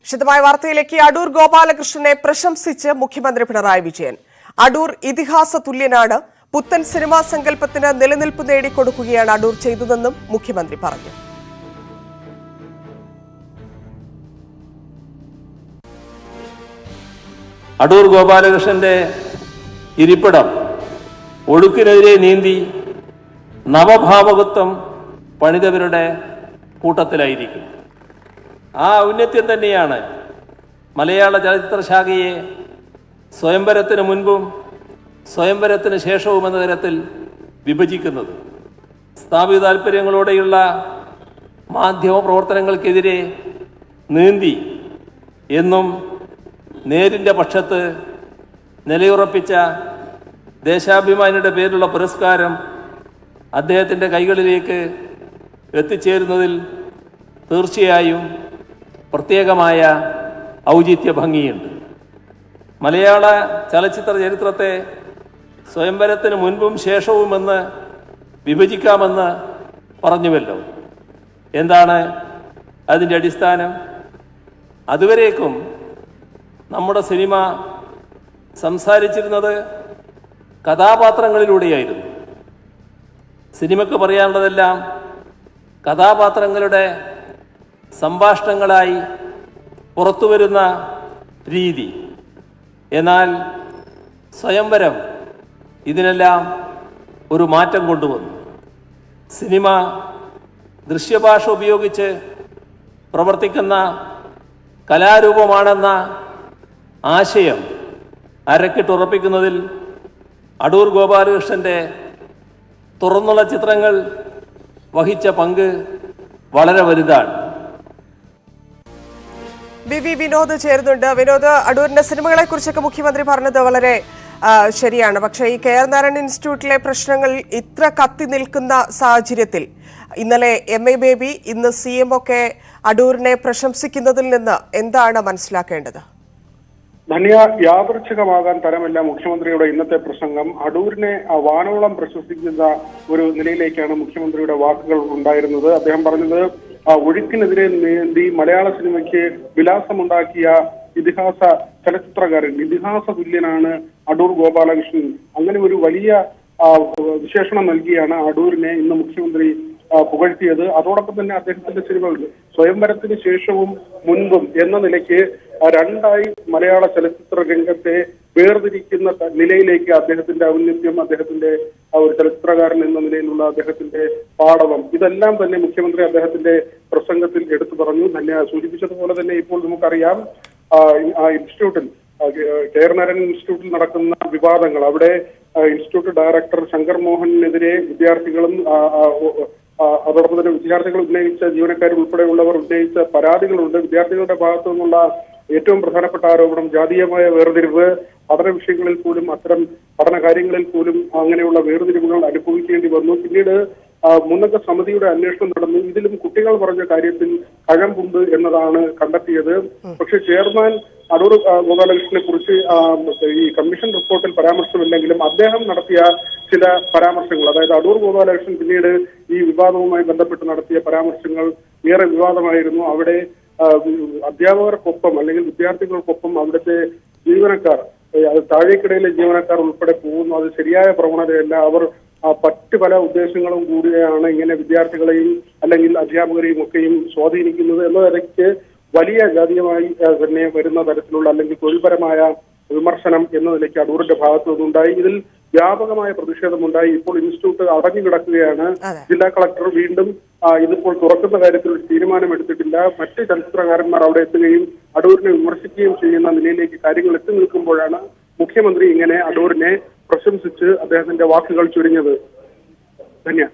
വിശദമായ വാർത്തയിലേക്ക്. അടൂർ ഗോപാലകൃഷ്ണനെ പ്രശംസിച്ച് മുഖ്യമന്ത്രി പിണറായി വിജയൻ. അടൂർ ഇതിഹാസ തുല്യനാണ്. പുത്തൻ സിനിമാ സങ്കല്പത്തിന് നിലനിൽപ്പ് നേടിക്കൊടുക്കുകയാണ് അടൂർ ചെയ്തതെന്നും മുഖ്യമന്ത്രി പറഞ്ഞു. അടൂർ ഗോപാലകൃഷ്ണന്റെ ഇരിപ്പിടം ഒഴുക്കിനെതിരെ നീന്തി നവഭാവകത്വം പണിതവരുടെ കൂട്ടത്തിലായിരിക്കും. ആ ഔന്നത്യം തന്നെയാണ് മലയാള ചലച്ചിത്ര ശാഖയെ സ്വയംവരത്തിന് മുൻപും സ്വയംവരത്തിന് ശേഷവും എന്ന തരത്തിൽ വിഭജിക്കുന്നത്. സ്ഥാപിത താല്പര്യങ്ങളോടെയുള്ള മാധ്യമ പ്രവർത്തനങ്ങൾക്കെതിരെ നീന്തി എന്നും നേരിൻ്റെ പക്ഷത്ത് നിലയുറപ്പിച്ച ദേശാഭിമാനിയുടെ പേരിലുള്ള പുരസ്കാരം അദ്ദേഹത്തിൻ്റെ കൈകളിലേക്ക് എത്തിച്ചേരുന്നതിൽ തീർച്ചയായും പ്രത്യേകമായ ഔചിത്യ ഭംഗിയുണ്ട്. മലയാള ചലച്ചിത്ര ചരിത്രത്തെ സ്വയംവരത്തിന് മുൻപും ശേഷവുമെന്ന് വിഭജിക്കാമെന്ന് പറഞ്ഞുവല്ലോ. എന്താണ് അതിൻ്റെ അടിസ്ഥാനം? അതുവരേക്കും നമ്മുടെ സിനിമ സംസാരിച്ചിരുന്നത് കഥാപാത്രങ്ങളിലൂടെയായിരുന്നു. സിനിമയ്ക്ക് പറയാനുള്ളതെല്ലാം കഥാപാത്രങ്ങളുടെ സംഭാഷണങ്ങളായി പുറത്തുവരുന്ന രീതി. എന്നാൽ സ്വയംവരം ഇതിനെല്ലാം ഒരു മാറ്റം കൊണ്ടുവന്നു. സിനിമ ദൃശ്യഭാഷ ഉപയോഗിച്ച് പ്രവർത്തിക്കുന്ന കലാരൂപമാണെന്ന ആശയം അരക്കിട്ടുറപ്പിക്കുന്നതിൽ അടൂർ ഗോപാലകൃഷ്ണന്റെ തുറന്നുള്ള ചിത്രങ്ങൾ വഹിച്ച പങ്ക് വളരെ വലുതാണ്. വി വിനോദ് ചേരുന്നുണ്ട്. വിനോദ്, അടൂരിന്റെ സിനിമകളെ കുറിച്ചൊക്കെ മുഖ്യമന്ത്രി പറഞ്ഞത് വളരെ ശരിയാണ്. പക്ഷേ ഈ കെ ആർ നാരായണൻ ഇൻസ്റ്റിറ്റ്യൂട്ടിലെ പ്രശ്നങ്ങൾ ഇത്ര കത്തി നിൽക്കുന്ന സാഹചര്യത്തിൽ ഇന്നലെ MA ബേബി, ഇന്ന് CM ഒക്കെ അടൂരിനെ പ്രശംസിക്കുന്നതിൽ നിന്ന് എന്താണ് മനസ്സിലാക്കേണ്ടത്? ധന്യ, യാദൃച്ഛികമാകാൻ തരമല്ല മുഖ്യമന്ത്രിയുടെ ഇന്നത്തെ പ്രസംഗം. അടൂരിനെ വാനോളം പ്രശംസിക്കുന്ന ഒരു നിലയിലേക്കാണ് മുഖ്യമന്ത്രിയുടെ വാക്കുകൾ ഉണ്ടായിരുന്നത്. അദ്ദേഹം പറഞ്ഞത് ഒഴുക്കിനെതിരെ നീന്തി മലയാള സിനിമയ്ക്ക് വിലാസമുണ്ടാക്കിയ ഇതിഹാസ ചലച്ചിത്രകാരൻ, ഇതിഹാസ തുല്യനാണ് അടൂർ ഗോപാലകൃഷ്ണൻ. അങ്ങനെ ഒരു വലിയ വിശേഷണം നൽകിയാണ് അടൂരിനെ ഇന്ന് മുഖ്യമന്ത്രി പുകഴ്ത്തിയത്. അതോടൊപ്പം തന്നെ അദ്ദേഹത്തിന്റെ സിനിമകൾ സ്വയംവരത്തിന് ശേഷവും മുൻപും എന്ന നിലയ്ക്ക് രണ്ടായി മലയാള ചലച്ചിത്ര രംഗത്തെ വേർതിരിക്കുന്ന നിലയിലേക്ക് അദ്ദേഹത്തിന്റെ ഔന്നത്യം, അദ്ദേഹത്തിന്റെ ഒരു ചലച്ചിത്രകാരൻ എന്ന നിലയിലുള്ള അദ്ദേഹത്തിന്റെ പാടവം, ഇതെല്ലാം തന്നെ മുഖ്യമന്ത്രി അദ്ദേഹത്തിന്റെ പ്രസംഗത്തിൽ എടുത്തു പറഞ്ഞു. തന്നെ സൂചിപ്പിച്ചതുപോലെ തന്നെ ഇപ്പോൾ നമുക്കറിയാം ആ ഇൻസ്റ്റിറ്റ്യൂട്ടിൽ, കെ ആർ നാരായണൻ ഇൻസ്റ്റിറ്റ്യൂട്ടിൽ നടക്കുന്ന വിവാദങ്ങൾ, അവിടെ ഇൻസ്റ്റിറ്റ്യൂട്ട് ഡയറക്ടർ ശങ്കർ മോഹനെതിരെ വിദ്യാർത്ഥികളും അതോടൊപ്പം തന്നെ വിദ്യാർത്ഥികൾ ഉന്നയിച്ച, ജീവനക്കാർ ഉൾപ്പെടെയുള്ളവർ ഉന്നയിച്ച പരാതികളുണ്ട്. വിദ്യാർത്ഥികളുടെ ഭാഗത്തു നിന്നുള്ള ഏറ്റവും പ്രധാനപ്പെട്ട ആരോപണം ജാതീയമായ വേർതിരിവ്. പഠന വിഷയങ്ങളിൽ പോലും, അത്തരം പഠന കാര്യങ്ങളിൽ പോലും അങ്ങനെയുള്ള വേർതിരിവുകൾ അനുഭവിക്കേണ്ടി വന്നു. പിന്നീട് മുന്നക്ക സമിതിയുടെ അന്വേഷണം നടന്നു. ഇതിലും കുട്ടികൾ പറഞ്ഞ കാര്യത്തിൽ കഴമ്പുണ്ട് എന്നതാണ് കണ്ടെത്തിയത്. പക്ഷെ ചെയർമാൻ അടൂർ ഗോപാലകൃഷ്ണനെ കുറിച്ച് ഈ കമ്മീഷൻ റിപ്പോർട്ടിൽ പരാമർശമില്ലെങ്കിലും അദ്ദേഹം നടത്തിയ ചില പരാമർശങ്ങൾ, അതായത് അടൂർ ഗോപാലകൃഷ്ണൻ പിന്നീട് ഈ വിവാദവുമായി ബന്ധപ്പെട്ട് നടത്തിയ പരാമർശങ്ങൾ ഏറെ വിവാദമായിരുന്നു. അവിടെ അധ്യാപകർക്കൊപ്പം അല്ലെങ്കിൽ വിദ്യാർത്ഥികൾക്കൊപ്പം അവിടുത്തെ ജീവനക്കാർ, താഴേക്കിടയിലെ ജീവനക്കാർ ഉൾപ്പെടെ പോകുന്നു. അത് ശരിയായ പ്രവണതയല്ല. അവർ മറ്റ് പല ഉദ്ദേശങ്ങളും കൂടിയാണ് ഇങ്ങനെ വിദ്യാർത്ഥികളെയും അല്ലെങ്കിൽ അധ്യാപകരെയും ഒക്കെയും സ്വാധീനിക്കുന്നത് എന്ന നിലയ്ക്ക് വലിയ ജാതീയമായി തന്നെ വരുന്ന തരത്തിലുള്ള അല്ലെങ്കിൽ തൊഴിൽപരമായ വിമർശനം എന്ന നിലയ്ക്ക് അടൂരിന്റെ ഭാഗത്തു നിന്നുണ്ടായി. ഇതിൽ വ്യാപകമായ പ്രതിഷേധമുണ്ടായി. ഇപ്പോൾ ഇൻസ്റ്റിറ്റ്യൂട്ട് അടഞ്ഞു കിടക്കുകയാണ്. ജില്ലാ കളക്ടർ വീണ്ടും ഇതിപ്പോൾ തുറക്കുന്ന കാര്യത്തിൽ തീരുമാനമെടുത്തിട്ടില്ല. മറ്റ് ചലച്ചിത്രകാരന്മാർ അവിടെ എത്തുകയും അടൂരിനെ വിമർശിക്കുകയും ചെയ്യുന്ന നിലയിലേക്ക് കാര്യങ്ങൾ എത്തി നിൽക്കുമ്പോഴാണ് മുഖ്യമന്ത്രി ഇങ്ങനെ അടൂരിനെ പ്രശംസിച്ച് അദ്ദേഹത്തിന്റെ വാക്കുകൾ ചുരുങ്ങിയത്. ധന്യ.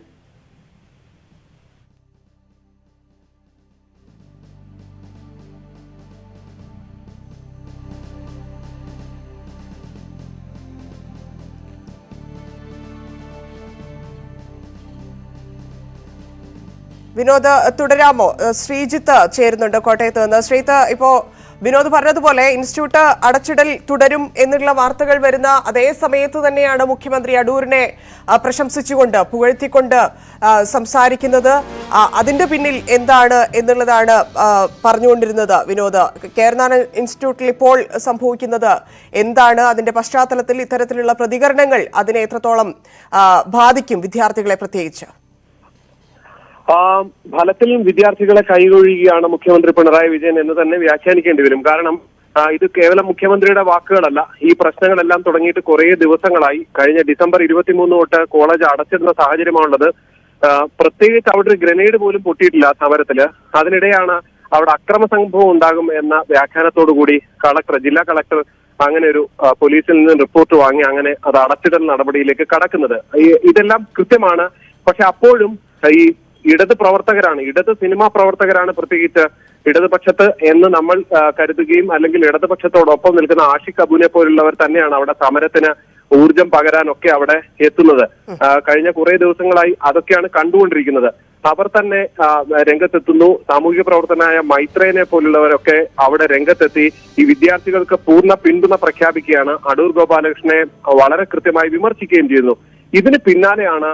വിനോദ്, തുടരാമോ? ശ്രീജിത്ത് ചേരുന്നുണ്ട് കോട്ടയത്ത് നിന്ന്. ശ്രീജിത്ത്, ഇപ്പോ വിനോദ് പറഞ്ഞതുപോലെ ഇൻസ്റ്റിറ്റ്യൂട്ട് അടച്ചിടൽ തുടരും എന്നുള്ള വാർത്തകൾ വരുന്ന അതേ സമയത്ത് തന്നെയാണ് മുഖ്യമന്ത്രി അടൂരിനെ പ്രശംസിച്ചുകൊണ്ട് പുകഴ്ത്തിക്കൊണ്ട് സംസാരിക്കുന്നത്. അതിന്റെ പിന്നിൽ എന്താണ് എന്നുള്ളതാണ് പറഞ്ഞുകൊണ്ടിരുന്നത് വിനോദ്. കേരനാരൻ ഇൻസ്റ്റിറ്റ്യൂട്ടിൽ ഇപ്പോൾ സംഭവിക്കുന്നത് എന്താണ്? അതിന്റെ പശ്ചാത്തലത്തിൽ ഇത്തരത്തിലുള്ള പ്രതികരണങ്ങൾ അതിനെ എത്രത്തോളം ബാധിക്കും വിദ്യാർത്ഥികളെ പ്രത്യേകിച്ച്? ഫലത്തിൽ വിദ്യാർത്ഥികളെ കൈകൊഴുകുകയാണ് മുഖ്യമന്ത്രി പിണറായി വിജയൻ എന്ന് തന്നെ വ്യാഖ്യാനിക്കേണ്ടി വരും. കാരണം ഇത് കേവലം മുഖ്യമന്ത്രിയുടെ വാക്കുകളല്ല. ഈ പ്രശ്നങ്ങളെല്ലാം തുടങ്ങിയിട്ട് കുറേ ദിവസങ്ങളായി. കഴിഞ്ഞ ഡിസംബർ 23 തൊട്ട് കോളേജ് അടച്ചിടുന്ന സാഹചര്യമാണുള്ളത്. പ്രത്യേകിച്ച് അവിടെ ഒരു ഗ്രനേഡ് പോലും പൊട്ടിയിട്ടില്ല സമരത്തില്. അതിനിടെയാണ് അവിടെ അക്രമ സംഭവം ഉണ്ടാകും എന്ന വ്യാഖ്യാനത്തോടുകൂടി ജില്ലാ കളക്ടർ അങ്ങനെ ഒരു പോലീസിൽ നിന്ന് റിപ്പോർട്ട് വാങ്ങി അങ്ങനെ അത് അടച്ചിടൽ നടപടിയിലേക്ക് കടക്കുന്നത്. ഇതെല്ലാം കൃത്യമാണ്. പക്ഷെ അപ്പോഴും ഈ ഇടത് പ്രവർത്തകരാണ്, ഇടത് സിനിമാ പ്രവർത്തകരാണ് പ്രത്യേകിച്ച് ഇടതുപക്ഷത്ത് എന്ന് നമ്മൾ കരുതുകയും അല്ലെങ്കിൽ ഇടതുപക്ഷത്തോടൊപ്പം നിൽക്കുന്ന ആഷിഖ് അബുവിനെ പോലുള്ളവർ തന്നെയാണ് അവിടെ സമരത്തിന് ഊർജം പകരാനൊക്കെ അവിടെ എത്തുന്നത്. കഴിഞ്ഞ കുറെ ദിവസങ്ങളായി അതൊക്കെയാണ് കണ്ടുകൊണ്ടിരിക്കുന്നത്. അവർ തന്നെ രംഗത്തെത്തുന്നു. സാമൂഹിക പ്രവർത്തനായ മൈത്രേനെ പോലുള്ളവരൊക്കെ അവിടെ രംഗത്തെത്തി ഈ വിദ്യാർത്ഥികൾക്ക് പൂർണ്ണ പിന്തുണ പ്രഖ്യാപിക്കുകയാണ്. അടൂർ ഗോപാലകൃഷ്ണനെ വളരെ കൃത്യമായി വിമർശിക്കുകയും ചെയ്യുന്നു. ഇതിന് പിന്നാലെയാണ്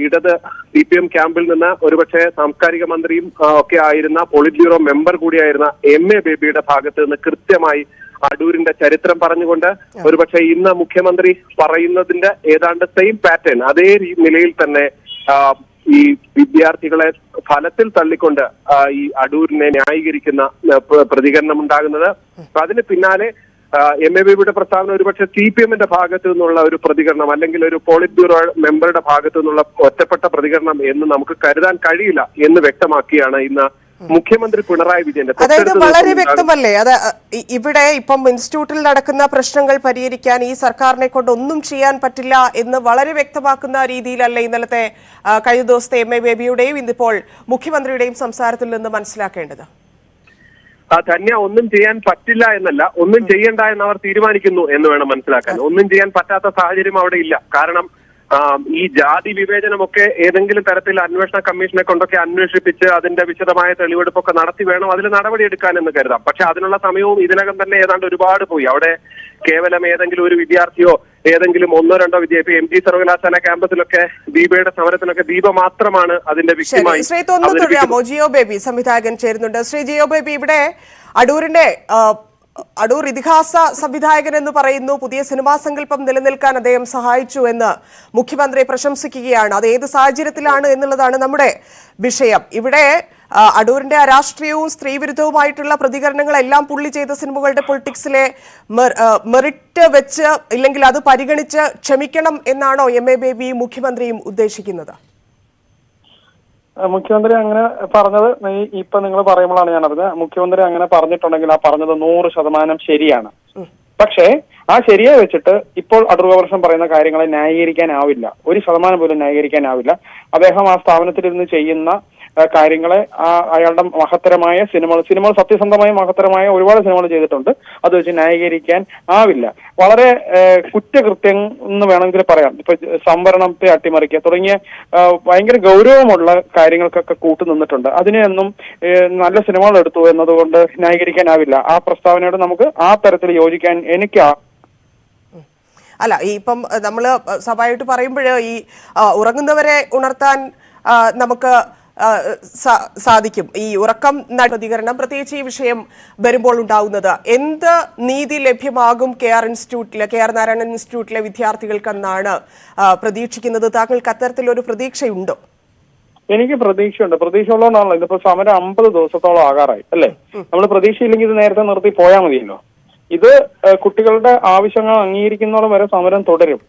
ഇടത് CPM ക്യാമ്പിൽ നിന്ന് ഒരുപക്ഷെ സാംസ്കാരിക മന്ത്രിയും ഒക്കെ ആയിരുന്ന പോളിറ്റ് ബ്യൂറോ മെമ്പർ കൂടിയായിരുന്ന MA ബേബിയുടെ ഭാഗത്ത് നിന്ന് കൃത്യമായി അടൂരിന്റെ ചരിത്രം പറഞ്ഞുകൊണ്ട് ഒരുപക്ഷെ ഇന്ന് മുഖ്യമന്ത്രി പറയുന്നതിന്റെ ഏതാണ്ട് സെയിം പാറ്റേൺ അതേ നിലയിൽ തന്നെ ഈ വിദ്യാർത്ഥികളെ ഫലത്തിൽ തള്ളിക്കൊണ്ട് ഈ അടൂരിനെ ന്യായീകരിക്കുന്ന പ്രതികരണം ഉണ്ടാകുന്നത്. അതിന് പിന്നാലെ MA ബേബിയുടെ പ്രസ്താവന ഒരുപക്ഷെ CPMന്റെ ഭാഗത്തു നിന്നുള്ള ഒരു പ്രതികരണം അല്ലെങ്കിൽ ഒരു പോളിറ്റ് ബ്യൂറോ മെമ്പറുടെ ഭാഗത്തു നിന്നുള്ള ഒറ്റപ്പെട്ട പ്രതികരണം എന്ന് നമുക്ക് കരുതാൻ കഴിയില്ല എന്ന് വ്യക്തമാക്കിയാണ് ഇന്ന് മുഖ്യമന്ത്രി പിണറായി വിജയന്റെ. അതായത് വളരെ വ്യക്തമല്ലേ, അത് ഇവിടെ ഇപ്പം ഇൻസ്റ്റിറ്റ്യൂട്ടിൽ നടക്കുന്ന പ്രശ്നങ്ങൾ പരിഹരിക്കാൻ ഈ സർക്കാരിനെ കൊണ്ട് ഒന്നും ചെയ്യാൻ പറ്റില്ല എന്ന് വളരെ വ്യക്തമാക്കുന്ന രീതിയിലല്ലേ ഇന്നലത്തെ കഴിഞ്ഞ ദിവസത്തെ MA ബേബിയുടെയും ഇന്നിപ്പോൾ മുഖ്യമന്ത്രിയുടെയും സംസാരത്തിൽ നിന്ന് മനസ്സിലാക്കേണ്ടത്? ധന്യ, ഒന്നും ചെയ്യാൻ പറ്റില്ല എന്നല്ല, ഒന്നും ചെയ്യണ്ട എന്ന് അവർ തീരുമാനിക്കുന്നു എന്ന് വേണം മനസ്സിലാക്കാൻ. ഒന്നും ചെയ്യാൻ പറ്റാത്ത സാഹചര്യം അവിടെ ഇല്ല. കാരണം ഈ ജാതി വിവേചനമൊക്കെ ഏതെങ്കിലും തരത്തിൽ അന്വേഷണ കമ്മീഷനെ കൊണ്ടൊക്കെ അന്വേഷിപ്പിച്ച് അതിന്റെ വിശദമായ തെളിവെടുപ്പൊക്കെ നടത്തി വേണം അതിൽ നടപടിയെടുക്കാൻ എന്ന് കരുതാം. പക്ഷെ അതിനുള്ള സമയവും ഇതിനകം തന്നെ ഏതാണ്ട് ഒരുപാട് പോയി. അവിടെ കേവലം ഏതെങ്കിലും ഒരു വിദ്യാർത്ഥിയോ ഏതെങ്കിലും 1-2 വിദ്യാർത്ഥി MG സർവകലാശാല ക്യാമ്പസിലൊക്കെ ദീപയുടെ സമരത്തിനൊക്കെ ദീപ മാത്രമാണ് അതിന്റെ വിഷയമായി. ജിയോ ബേബി സംവിധായകൻ ചേരുന്നുണ്ട്. ശ്രീ ജിയോ ബേബി, ഇവിടെ അടൂർ ഇതിഹാസ സംവിധായകൻ എന്ന് പറയുന്നു. പുതിയ സിനിമാ സങ്കല്പം നിലനിൽക്കാൻ അദ്ദേഹം സഹായിച്ചു എന്ന് മുഖ്യമന്ത്രി പ്രശംസിക്കുകയാണ്. അത് ഏത് സാഹചര്യത്തിലാണ് എന്നുള്ളതാണ് നമ്മുടെ വിഷയം. ഇവിടെ അടൂരിന്റെ അരാഷ്ട്രീയവും സ്ത്രീവിരുദ്ധവുമായിട്ടുള്ള പ്രതികരണങ്ങളെല്ലാം പുള്ളി ചെയ്ത സിനിമകളുടെ പൊളിറ്റിക്സിലെ മെറിറ്റ് വെച്ച് ഇല്ലെങ്കിൽ അത് പരിഗണിച്ച് ക്ഷമിക്കണം എന്നാണോ MA ബേബിയും മുഖ്യമന്ത്രിയും ഉദ്ദേശിക്കുന്നത്? മുഖ്യമന്ത്രി അങ്ങനെ പറഞ്ഞത് ഇപ്പൊ നിങ്ങൾ പറയുമ്പോഴാണ് ഞാനത് മുഖ്യമന്ത്രി അങ്ങനെ പറഞ്ഞിട്ടുണ്ടെങ്കിൽ ആ പറഞ്ഞത് 100% ശരിയാണ്. പക്ഷേ ആ ശരിയെ വെച്ചിട്ട് ഇപ്പോൾ അടൂർ ഗോപാലകൃഷ്ണൻ പറയുന്ന കാര്യങ്ങളെ ന്യായീകരിക്കാനാവില്ല. 1% പോലും ന്യായീകരിക്കാനാവില്ല. അദ്ദേഹം ആ സ്ഥാപനത്തിലിരുന്ന് ചെയ്യുന്ന കാര്യങ്ങളെ അയാളുടെ മഹത്തരമായ സിനിമകൾ സത്യസന്ധമായ മഹത്തരമായ ഒരുപാട് സിനിമകൾ ചെയ്തിട്ടുണ്ട്. അത് വെച്ച് ന്യായീകരിക്കാൻ ആവില്ല. വളരെ കുറ്റകൃത്യം എന്ന് വേണമെങ്കിൽ പറയാം. ഇപ്പൊ സംവരണത്തെ അട്ടിമറിക്കുക തുടങ്ങിയ ഭയങ്കര ഗൗരവമുള്ള കാര്യങ്ങൾക്കൊക്കെ കൂട്ടുനിന്നിട്ടുണ്ട്. അതിനെയൊന്നും നല്ല സിനിമകൾ എടുത്തു എന്നതുകൊണ്ട് ന്യായീകരിക്കാനാവില്ല. ആ പ്രസ്താവനയോട് നമുക്ക് ആ തരത്തിൽ യോജിക്കാൻ അല്ല, ഈ ഇപ്പം നമ്മള് സ്വാഭാവികമായിട്ട് പറയുമ്പോൾ ഈ ഉറങ്ങുന്നവരെ ഉണർത്താൻ നമുക്ക് സാധിക്കും. ഈ ഉറക്കം പ്രതികരണം പ്രത്യേകിച്ച് ഈ വിഷയം വരുമ്പോൾ ഉണ്ടാവുന്നത് എന്ത് നീതി ലഭ്യമാകും KR നാരായണൻ ഇൻസ്റ്റിറ്റ്യൂട്ടിലെ വിദ്യാർത്ഥികൾക്കെന്നാണ് പ്രതീക്ഷിക്കുന്നത്? താങ്കൾക്ക് അത്തരത്തിലൊരു പ്രതീക്ഷയുണ്ടോ? എനിക്ക് പ്രതീക്ഷയുണ്ട്. പ്രതീക്ഷ ഉള്ളതുകൊണ്ടാണല്ലോ ഇതിപ്പോ സമരം 50 ദിവസത്തോളം ആകാറായി അല്ലേ. നമ്മൾ പ്രതീക്ഷയില്ലെങ്കിൽ ഇത് നേരത്തെ നിർത്തി പോയാൽ മതിയല്ലോ. ഇത് കുട്ടികളുടെ ആവശ്യങ്ങൾ അംഗീകരിക്കുന്നതോളം വരെ സമരം തുടരും.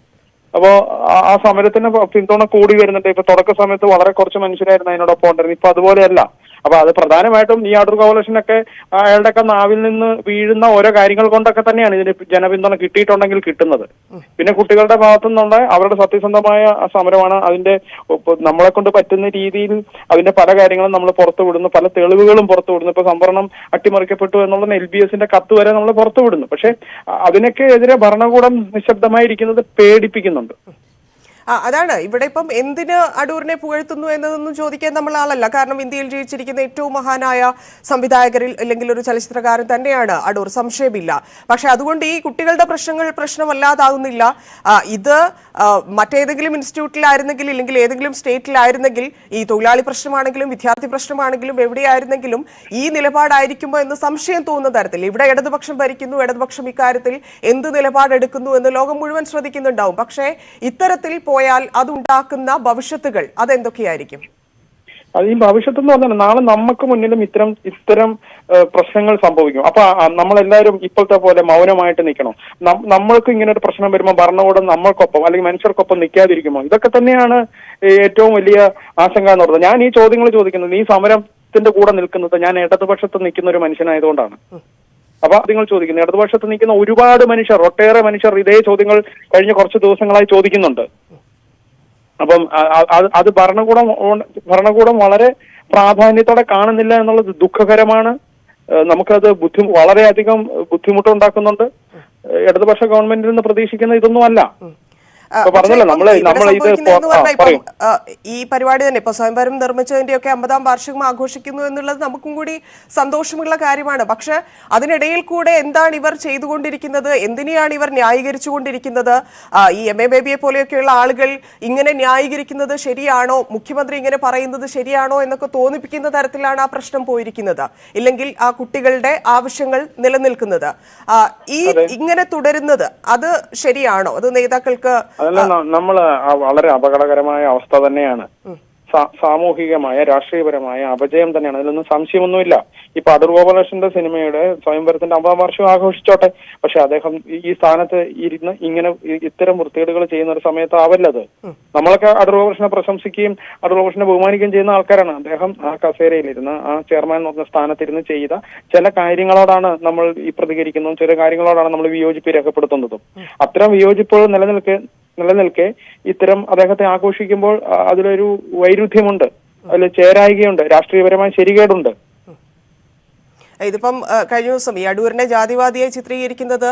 അപ്പോ ആ സമരത്തിന് പിന്തുണ കൂടി വരുന്നുണ്ട്. ഇപ്പൊ തുടക്ക സമയത്ത് വളരെ കുറച്ച് മനുഷ്യരായിരുന്നു അതിനോടൊപ്പം ഉണ്ടായിരുന്നു. ഇപ്പൊ അതുപോലെയല്ല. അപ്പൊ അത് പ്രധാനമായിട്ടും ഈ അടൂർ ഗോപാലകൃഷ്ണനൊക്കെ അയാളുടെയൊക്കെ നാവിൽ നിന്ന് വീഴുന്ന ഓരോ കാര്യങ്ങൾ കൊണ്ടൊക്കെ തന്നെയാണ് ഇതിന് ജനപിന്തുണ കിട്ടിയിട്ടുണ്ടെങ്കിൽ കിട്ടുന്നത്. പിന്നെ കുട്ടികളുടെ ഭാഗത്തു നിന്നുള്ള അവരുടെ സത്യസന്ധമായ സമരമാണ്. അതിന്റെ നമ്മളെ കൊണ്ട് പറ്റുന്ന രീതിയിൽ അതിന്റെ പല കാര്യങ്ങളും നമ്മൾ പുറത്തു വിടുന്നു, പല തെളിവുകളും പുറത്തു വിടുന്നു. ഇപ്പൊ സംവരണം അട്ടിമറിക്കപ്പെട്ടു എന്നുള്ള LBSന്റെ കത്ത് വരെ നമ്മൾ പുറത്തു വിടുന്നു. പക്ഷെ അതിനൊക്കെ എതിരെ ഭരണകൂടം നിശബ്ദമായിരിക്കുന്നത് പേടിപ്പിക്കുന്നുണ്ട്. അതാണ് ഇവിടെ ഇപ്പം എന്തിന് അടൂരിനെ പുകഴ്ത്തുന്നു എന്നതൊന്നും ചോദിക്കാൻ നമ്മൾ ആളല്ല. കാരണം ഇന്ത്യയിൽ ജീവിച്ചിരിക്കുന്ന ഏറ്റവും മഹാനായ സംവിധായകരിൽ അല്ലെങ്കിൽ ഒരു ചലച്ചിത്രകാരൻ തന്നെയാണ് അടൂർ, സംശയമില്ല. പക്ഷെ അതുകൊണ്ട് ഈ കുട്ടികളുടെ പ്രശ്നങ്ങൾ പ്രശ്നമല്ലാതാകുന്നില്ല. ഇത് മറ്റേതെങ്കിലും ഇൻസ്റ്റിറ്റ്യൂട്ടിലായിരുന്നെങ്കിൽ ഇല്ലെങ്കിൽ ഏതെങ്കിലും സ്റ്റേറ്റിലായിരുന്നെങ്കിൽ, ഈ തൊഴിലാളി പ്രശ്നമാണെങ്കിലും വിദ്യാർത്ഥി പ്രശ്നമാണെങ്കിലും എവിടെയായിരുന്നെങ്കിലും ഈ നിലപാടായിരിക്കുമോ എന്ന് സംശയം തോന്നുന്ന തരത്തിൽ ഇവിടെ ഇടതുപക്ഷം ഭരിക്കുന്നു, ഇടതുപക്ഷം ഇക്കാര്യത്തിൽ എന്ത് നിലപാടെടുക്കുന്നു എന്ന് ലോകം മുഴുവൻ ശ്രദ്ധിക്കുന്നുണ്ടാവും. പക്ഷേ ഇത്തരത്തിൽ പോയാൽ അതുണ്ടാക്കുന്ന ഭവിഷ്യത്തുകൾ അതെന്തൊക്കെയായിരിക്കും? അത് ഈ ഭവിഷ്യത്ത് എന്ന് പറഞ്ഞാൽ നാളെ നമുക്ക് മുന്നിലും ഇത്തരം പ്രശ്നങ്ങൾ സംഭവിക്കും. അപ്പൊ നമ്മളെല്ലാവരും ഇപ്പോഴത്തെ പോലെ മൗനമായിട്ട് നിൽക്കണം. നമ്മൾക്ക് ഇങ്ങനെ ഒരു പ്രശ്നം വരുമ്പോൾ ഭരണകൂടം നമ്മൾക്കൊപ്പം അല്ലെങ്കിൽ മനുഷ്യർക്കൊപ്പം നിൽക്കാതിരിക്കുമോ? ഇതൊക്കെ തന്നെയാണ് ഏറ്റവും വലിയ ആശങ്ക എന്ന് പറയുന്നത്. ഞാൻ ഈ ചോദ്യങ്ങൾ ചോദിക്കുന്നത് ഈ സമരത്തിന്റെ കൂടെ നിൽക്കുന്നത് ഞാൻ ഇടതുപക്ഷത്ത് നിൽക്കുന്ന ഒരു മനുഷ്യനായതുകൊണ്ടാണ്. അപ്പൊ നിങ്ങൾ ചോദിക്കുന്നു, ഇടതുപക്ഷത്ത് നിൽക്കുന്ന ഒരുപാട് മനുഷ്യർ, ഒട്ടേറെ മനുഷ്യർ ഇതേ ചോദ്യങ്ങൾ കഴിഞ്ഞ കുറച്ച് ദിവസങ്ങളായി ചോദിക്കുന്നുണ്ട്. അപ്പം അത് ഭരണകൂടം വളരെ പ്രാധാന്യത്തോടെ കാണുന്നില്ല എന്നുള്ളത് ദുഃഖകരമാണ്. നമുക്കത് വളരെയധികം ബുദ്ധിമുട്ടുണ്ടാക്കുന്നുണ്ട്. ഇടതുപക്ഷ ഗവൺമെന്റിൽ നിന്ന് പ്രതീക്ഷിക്കുന്ന ഇതൊന്നും അല്ല. ഈ പരിപാടി തന്നെ ഇപ്പൊ സ്വയംവരം നിർമ്മിച്ചതിന്റെ ഒക്കെ 50-ാം വാർഷികം ആഘോഷിക്കുന്നു എന്നുള്ളത് നമുക്കും കൂടി സന്തോഷമുള്ള കാര്യമാണ്. പക്ഷെ അതിനിടയിൽ കൂടെ എന്താണ് ഇവർ ചെയ്തുകൊണ്ടിരിക്കുന്നത്, എന്തിനെയാണ് ഇവർ ന്യായീകരിച്ചുകൊണ്ടിരിക്കുന്നത്? ഈ MA ബേബിയെ പോലെയൊക്കെയുള്ള ആളുകൾ ഇങ്ങനെ ന്യായീകരിക്കുന്നത് ശരിയാണോ, മുഖ്യമന്ത്രി ഇങ്ങനെ പറയുന്നത് ശരിയാണോ എന്നൊക്കെ തോന്നിപ്പിക്കുന്ന തരത്തിലാണ് ആ പ്രശ്നം പോയിരിക്കുന്നത്. ഇല്ലെങ്കിൽ ആ കുട്ടികളുടെ ആവശ്യങ്ങൾ നിലനിൽക്കുന്നത് ഇങ്ങനെ തുടരുന്നത് അത് ശരിയാണോ? അത് നേതാക്കൾക്ക് അതല്ല, നമ്മള് വളരെ അപകടകരമായ അവസ്ഥ തന്നെയാണ്. സാമൂഹികമായ രാഷ്ട്രീയപരമായ അപജയം തന്നെയാണ്, അതിലൊന്നും സംശയമൊന്നുമില്ല. ഇപ്പൊ അടൂർ ഗോപാലകൃഷ്ണന്റെ സിനിമയുടെ സ്വയംവരത്തിന്റെ 50-ാം വാർഷികം ആഘോഷിച്ചോട്ടെ, പക്ഷെ അദ്ദേഹം ഈ സ്ഥാനത്ത് ഇരുന്ന് ഇങ്ങനെ ഇത്തരം വൃത്തികേടുകൾ ചെയ്യുന്ന ഒരു സമയത്ത് ആവല്ലത്. നമ്മളൊക്കെ അടൂർ ഗോപാലകൃഷ്ണനെ പ്രശംസിക്കുകയും അടൂർ ഗോപാലകൃഷ്ണനെ ബഹുമാനിക്കുകയും ചെയ്യുന്ന ആൾക്കാരാണ്. അദ്ദേഹം ആ കസേരയിലിരുന്ന് ആ ചെയർമാൻ എന്ന് പറഞ്ഞ സ്ഥാനത്തിരുന്ന് ചെയ്ത ചില കാര്യങ്ങളോടാണ് നമ്മൾ ഈ പ്രതികരിക്കുന്നതും ചില കാര്യങ്ങളോടാണ് നമ്മൾ വിയോജിപ്പ് രേഖപ്പെടുത്തുന്നതും. അത്തരം വിയോജിപ്പുകൾ നിലനിൽക്കെ ഇത്തരം അദ്ദേഹത്തെ ആഘോഷിക്കുമ്പോൾ അതിലൊരു വൈരുദ്ധ്യമുണ്ട്, അതിൽ ചേരായികയുണ്ട്, രാഷ്ട്രീയപരമായ ശരികേടുണ്ട്. ഇതിപ്പം കഴിഞ്ഞ ദിവസം ഈ അടൂരിനെ ജാതിവാദിയായി ചിത്രീകരിക്കുന്നത്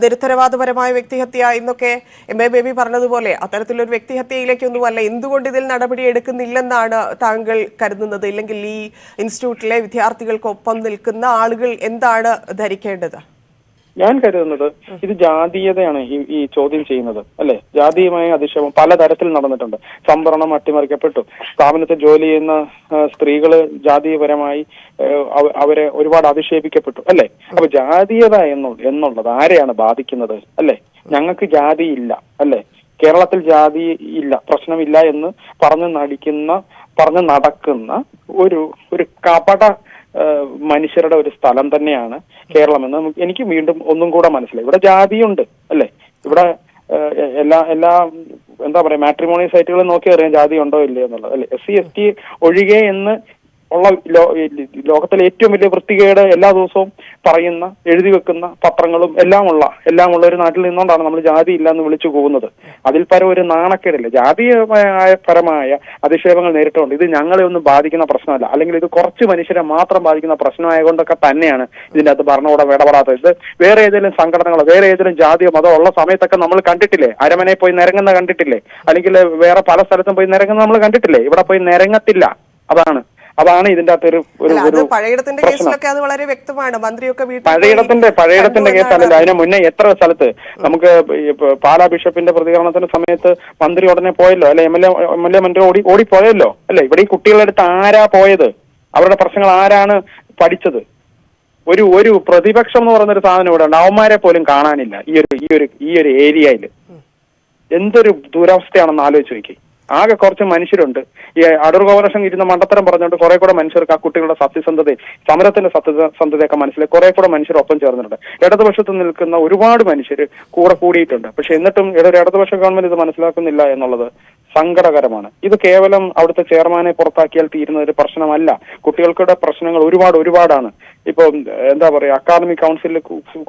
നിരുത്തരവാദപരമായ വ്യക്തിഹത്യ എന്നൊക്കെ MA ബേബി പറഞ്ഞതുപോലെ അത്തരത്തിലൊരു വ്യക്തിഹത്യയിലേക്കൊന്നുമല്ല. എന്തുകൊണ്ട് ഇതിൽ നടപടി എടുക്കുന്നില്ലെന്നാണ് താങ്കൾ കരുതുന്നത്? ഇല്ലെങ്കിൽ ഈ ഇൻസ്റ്റിറ്റ്യൂട്ടിലെ വിദ്യാർത്ഥികൾക്കൊപ്പം നിൽക്കുന്ന ആളുകൾ എന്താണ് ധരിക്കേണ്ടത്? ഞാൻ കരുതുന്നത് ഇത് ജാതീയതയാണ് ഈ ചോദ്യം ചെയ്യുന്നത്, അല്ലെ? ജാതീയമായ അധിക്ഷേപം പലതരത്തിൽ നടന്നിട്ടുണ്ട്. സംവരണം അട്ടിമറിക്കപ്പെട്ടു. സ്ഥാപനത്തിൽ ജോലി ചെയ്യുന്ന സ്ത്രീകള് ജാതീയപരമായി അവരെ ഒരുപാട് അധിക്ഷേപിക്കപ്പെട്ടു, അല്ലെ? അപ്പൊ ജാതീയത എന്നുള്ളത് ആരെയാണ് ബാധിക്കുന്നത്, അല്ലെ? ഞങ്ങൾക്ക് ജാതി ഇല്ല, അല്ലെ? കേരളത്തിൽ ജാതി ഇല്ല, പ്രശ്നമില്ല എന്ന് പറഞ്ഞ് നടക്കുന്ന ഒരു കപട മനുഷ്യരുടെ ഒരു സ്ഥലം തന്നെയാണ് കേരളം എന്ന് എനിക്ക് വീണ്ടും ഒന്നും കൂടെ മനസ്സിലായി. ഇവിടെ ജാതിയുണ്ട്, അല്ലെ? ഇവിടെ എല്ലാ എന്താ പറയാ, മാട്രിമോണിയൽ സൈറ്റുകളിൽ നോക്കി അറിയാം ജാതി ഉണ്ടോ ഇല്ലയോ എന്നുള്ളത്, അല്ലെ? SC ST ഒഴികെ എന്ന് ഉള്ള ലോകത്തിലെ ഏറ്റവും വലിയ വൃത്തികേട് എല്ലാ ദിവസവും പറയുന്ന എഴുതി വെക്കുന്ന പത്രങ്ങളും എല്ലാം ഉള്ള ഒരു നാട്ടിൽ നിന്നുകൊണ്ടാണ് നമ്മൾ ജാതി ഇല്ല എന്ന് വിളിച്ചു പോകുന്നത്. അതിൽ പരം ഒരു നാണക്കേടില്ല. ജാതീയപരമായ അധിക്ഷേപങ്ങൾ നേരിട്ടുണ്ട്. ഇത് ഞങ്ങളെ ഒന്നും ബാധിക്കുന്ന പ്രശ്നമല്ല, അല്ലെങ്കിൽ ഇത് കുറച്ച് മനുഷ്യരെ മാത്രം ബാധിക്കുന്ന പ്രശ്നമായതുകൊണ്ടൊക്കെ തന്നെയാണ് ഇതിന്റെ അകത്ത് ഭരണകൂടം ഇടപെടാത്തത്. ഇത് വേറെ ഏതെങ്കിലും സംഘടനകളോ വേറെ ഏതെങ്കിലും ജാതിയോ മതമോ ഉള്ള സമയത്തൊക്കെ നമ്മൾ കണ്ടിട്ടില്ലേ? അരമനയിൽ പോയി നിരങ്ങുന്ന കണ്ടിട്ടില്ലേ? അല്ലെങ്കിൽ വേറെ പല സ്ഥലത്തും പോയി നിരങ്ങുന്ന നമ്മൾ കണ്ടിട്ടില്ലേ? ഇവിടെ പോയി നിരങ്ങത്തില്ല. അതാണ് ഇതിന്റെ അകത്തൊരു പഴയിടത്തിന്റെ കേസിലൊക്കെ അത് വളരെ വ്യക്തമാണ്. മന്ത്രിയൊക്കെ പഴയിടത്തിന്റെ കേസല്ല, അതിന് മുന്നേ എത്ര സ്ഥലത്ത് നമുക്ക് പാലാ ബിഷപ്പിന്റെ പ്രതികരണത്തിന്റെ സമയത്ത് മന്ത്രി ഉടനെ പോയല്ലോ, അല്ലെ? MLA മന്ത്രി ഓടിപ്പോയല്ലോ, അല്ലെ? ഇവിടെ ഈ കുട്ടികളുടെ അടുത്ത് ആരാ പോയത്? അവരുടെ പ്രശ്നങ്ങൾ ആരാണ് പഠിച്ചത്? ഒരു പ്രതിപക്ഷം എന്ന് പറയുന്നൊരു സാധനം ഇവിടെ ഉണ്ട്. അവന്മാരെ പോലും കാണാനില്ല ഈ ഒരു ഏരിയയിൽ. എന്തൊരു ദുരവസ്ഥയാണെന്ന് ആലോചിച്ച് നോക്കി. ആകെ കുറച്ച് മനുഷ്യരുണ്ട്. ഈ അടൂർ ഗോപാലകൃഷ്ണൻ ഇരുന്ന മണ്ടത്തരം പറഞ്ഞുകൊണ്ട് കുറെ കൂടെ മനുഷ്യർക്ക് ആ കുട്ടികളുടെ സമരത്തിന്റെ സത്യസന്ധതയൊക്കെ മനസ്സിലായി കുറെ കൂടെ മനുഷ്യർ ഒപ്പം ചേർന്നിട്ടുണ്ട്. ഇടതുപക്ഷത്ത് നിൽക്കുന്ന ഒരുപാട് മനുഷ്യർ കൂടെ കൂടിയിട്ടുണ്ട്. പക്ഷെ എന്നിട്ടും ഇടതുപക്ഷ ഗവൺമെന്റ് ഇത് മനസ്സിലാക്കുന്നില്ല എന്നുള്ളത് സങ്കടകരമാണ്. ഇത് കേവലം അവിടുത്തെ ചെയർമാനെ പുറത്താക്കിയാൽ തീരുന്ന ഒരു പ്രശ്നമല്ല. കുട്ടികൾക്കുടെ പ്രശ്നങ്ങൾ ഒരുപാടാണ്. ഇപ്പൊ എന്താ പറയാ, അക്കാദമിക് കൗൺസിലിൽ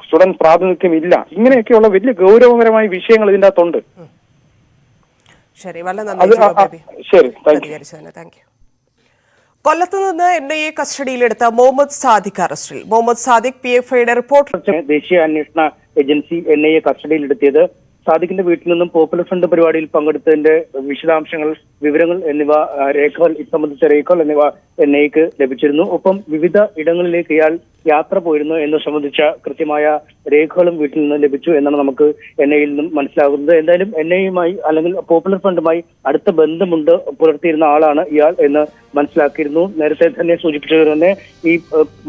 സ്റ്റുഡന്റ് പ്രാതിനിധ്യം ഇല്ല. ഇങ്ങനെയൊക്കെയുള്ള വലിയ ഗൗരവപരമായ വിഷയങ്ങൾ ഇതിന്റെ അകത്തുണ്ട്. ശരി, വളരെ നന്ദി. Thank you. കൊല്ലത്ത് നിന്ന് NIA കസ്റ്റഡിയിലെടുത്ത മുഹമ്മദ് സാദിഖ് അറസ്റ്റിൽ. മുഹമ്മദ് സാദിഖ് PFIയുടെ റിപ്പോർട്ട് ദേശീയ അന്വേഷണ ഏജൻസി NIA കസ്റ്റഡിയിലെടുത്തിയത് സാദിഖിന്റെ വീട്ടിൽ നിന്നും പോപ്പുലർ ഫ്രണ്ട് പരിപാടിയിൽ പങ്കെടുത്തതിന്റെ വിശദാംശങ്ങൾ, വിവരങ്ങൾ എന്നിവ രേഖകൾ, ഇത് സംബന്ധിച്ച രേഖകൾ എന്നിവ എൻഐക്ക് ലഭിച്ചിരുന്നു. ഒപ്പം വിവിധ ഇടങ്ങളിലേക്ക് ഇയാൾ യാത്ര പോയിരുന്നു എന്ന് സംബന്ധിച്ച കൃത്യമായ രേഖകളും വീട്ടിൽ നിന്ന് ലഭിച്ചു എന്നാണ് നമുക്ക് എൻഐയിൽ നിന്നും മനസ്സിലാകുന്നത്. എന്തായാലും എൻഐയുമായി അല്ലെങ്കിൽ പോപ്പുലർ ഫ്രണ്ടുമായി അടുത്ത ബന്ധമുണ്ട് പുലർത്തിയിരുന്ന ആളാണ് ഇയാൾ എന്ന് മനസ്സിലാക്കിയിരുന്നു. നേരത്തെ തന്നെ സൂചിപ്പിച്ചത് തന്നെ ഈ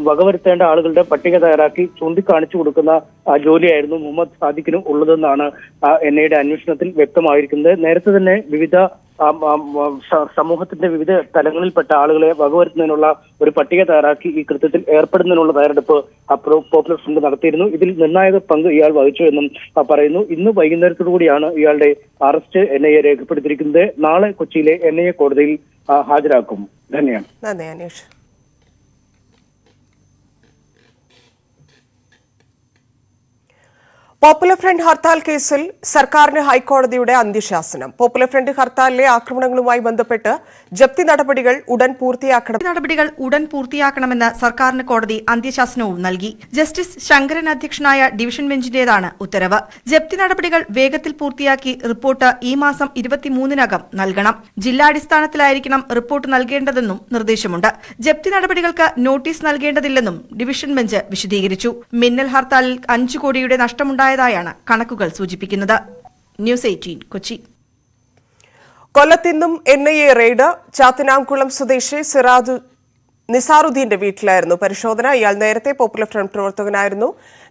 വകവരുത്തേണ്ട ആളുകളുടെ പട്ടിക തയ്യാറാക്കി ചൂണ്ടിക്കാണിച്ചു കൊടുക്കുന്ന ജോലിയായിരുന്നു മുഹമ്മദ് സാദിഖിനും ഉള്ളതെന്നാണ് എൻഐയുടെ അന്വേഷണത്തിൽ വ്യക്തമായിരിക്കുന്നത്. നേരത്തെ തന്നെ വിവിധ സമൂഹത്തിന്റെ വിവിധ തലങ്ങളിൽപ്പെട്ട ആളുകളെ വകവരുത്തുന്നതിനുള്ള ഒരു പട്ടിക തയ്യാറാക്കി ഈ കൃത്യത്തിൽ ഏർപ്പെടുന്നതിനുള്ള തയ്യാറെടുപ്പ് പോപ്പുലർ ഫ്രണ്ട് നടത്തിയിരുന്നു. ഇതിൽ നിർണായക പങ്ക് ഇയാൾ വഹിച്ചു എന്നും പറയുന്നു. ഇന്ന് വൈകുന്നേരത്തോടുകൂടിയാണ് ഇയാളുടെ അറസ്റ്റ് എൻഐഎ രേഖപ്പെടുത്തിയിരിക്കുന്നത്. നാളെ കൊച്ചിയിലെ എൻഐഎ കോടതിയിൽ ഹാജരാക്കും. ധന്യവാദം. നന്ദി അനീഷ്. പോപ്പുലർ ഫ്രണ്ട് ഹർത്താൽ കേസിൽ സർക്കാരിന് ഹൈക്കോടതിയുടെ അന്ത്യശാസനം. പോപ്പുലർ ഫ്രണ്ട് ഹർത്താലിലെ ആക്രമണങ്ങളുമായി ബന്ധപ്പെട്ട് ജപ്തി നടപടികൾ ഉടൻ പൂർത്തിയാക്കണമെന്ന് സർക്കാരിന് കോടതി അന്ത്യശാസനവും നൽകി. ജസ്റ്റിസ് ശങ്കരൻ അധ്യക്ഷനായ ഡിവിഷൻ ബെഞ്ചിന്റേതാണ് ഉത്തരവ്. ജപ്തി നടപടികൾ വേഗത്തിൽ പൂർത്തിയാക്കി റിപ്പോർട്ട് ഈ മാസം 23-നകം നൽകണം. ജില്ലാടിസ്ഥാനത്തിലായിരിക്കണം റിപ്പോർട്ട് നൽകേണ്ടതെന്നും നിർദ്ദേശമുണ്ട്. ജപ്തി നടപടികൾക്ക് നോട്ടീസ് നൽകേണ്ടതില്ലെന്നും ഡിവിഷൻ ബെഞ്ച് വിശദീകരിച്ചു. മിന്നൽ ഹർത്താലിൽ 5 കോടിയുടെ നഷ്ടമുണ്ടായതായാണ് കണക്കുകൾ സൂചിപ്പിക്കുന്നത്. ന്യൂസ് 18 കൊച്ചി. കൊല്ലത്തിന്നും എൻഐഎ റെയ്ഡ്. ചാത്തനാംകുളം സ്വദേശി നിസാറുദ്ദീന്റെ വീട്ടിലായിരുന്നു പരിശോധന. ഇയാൾ നേരത്തെ പോപ്പുലർ ഫ്രണ്ട് പ്രവർത്തകനായിരുന്നു.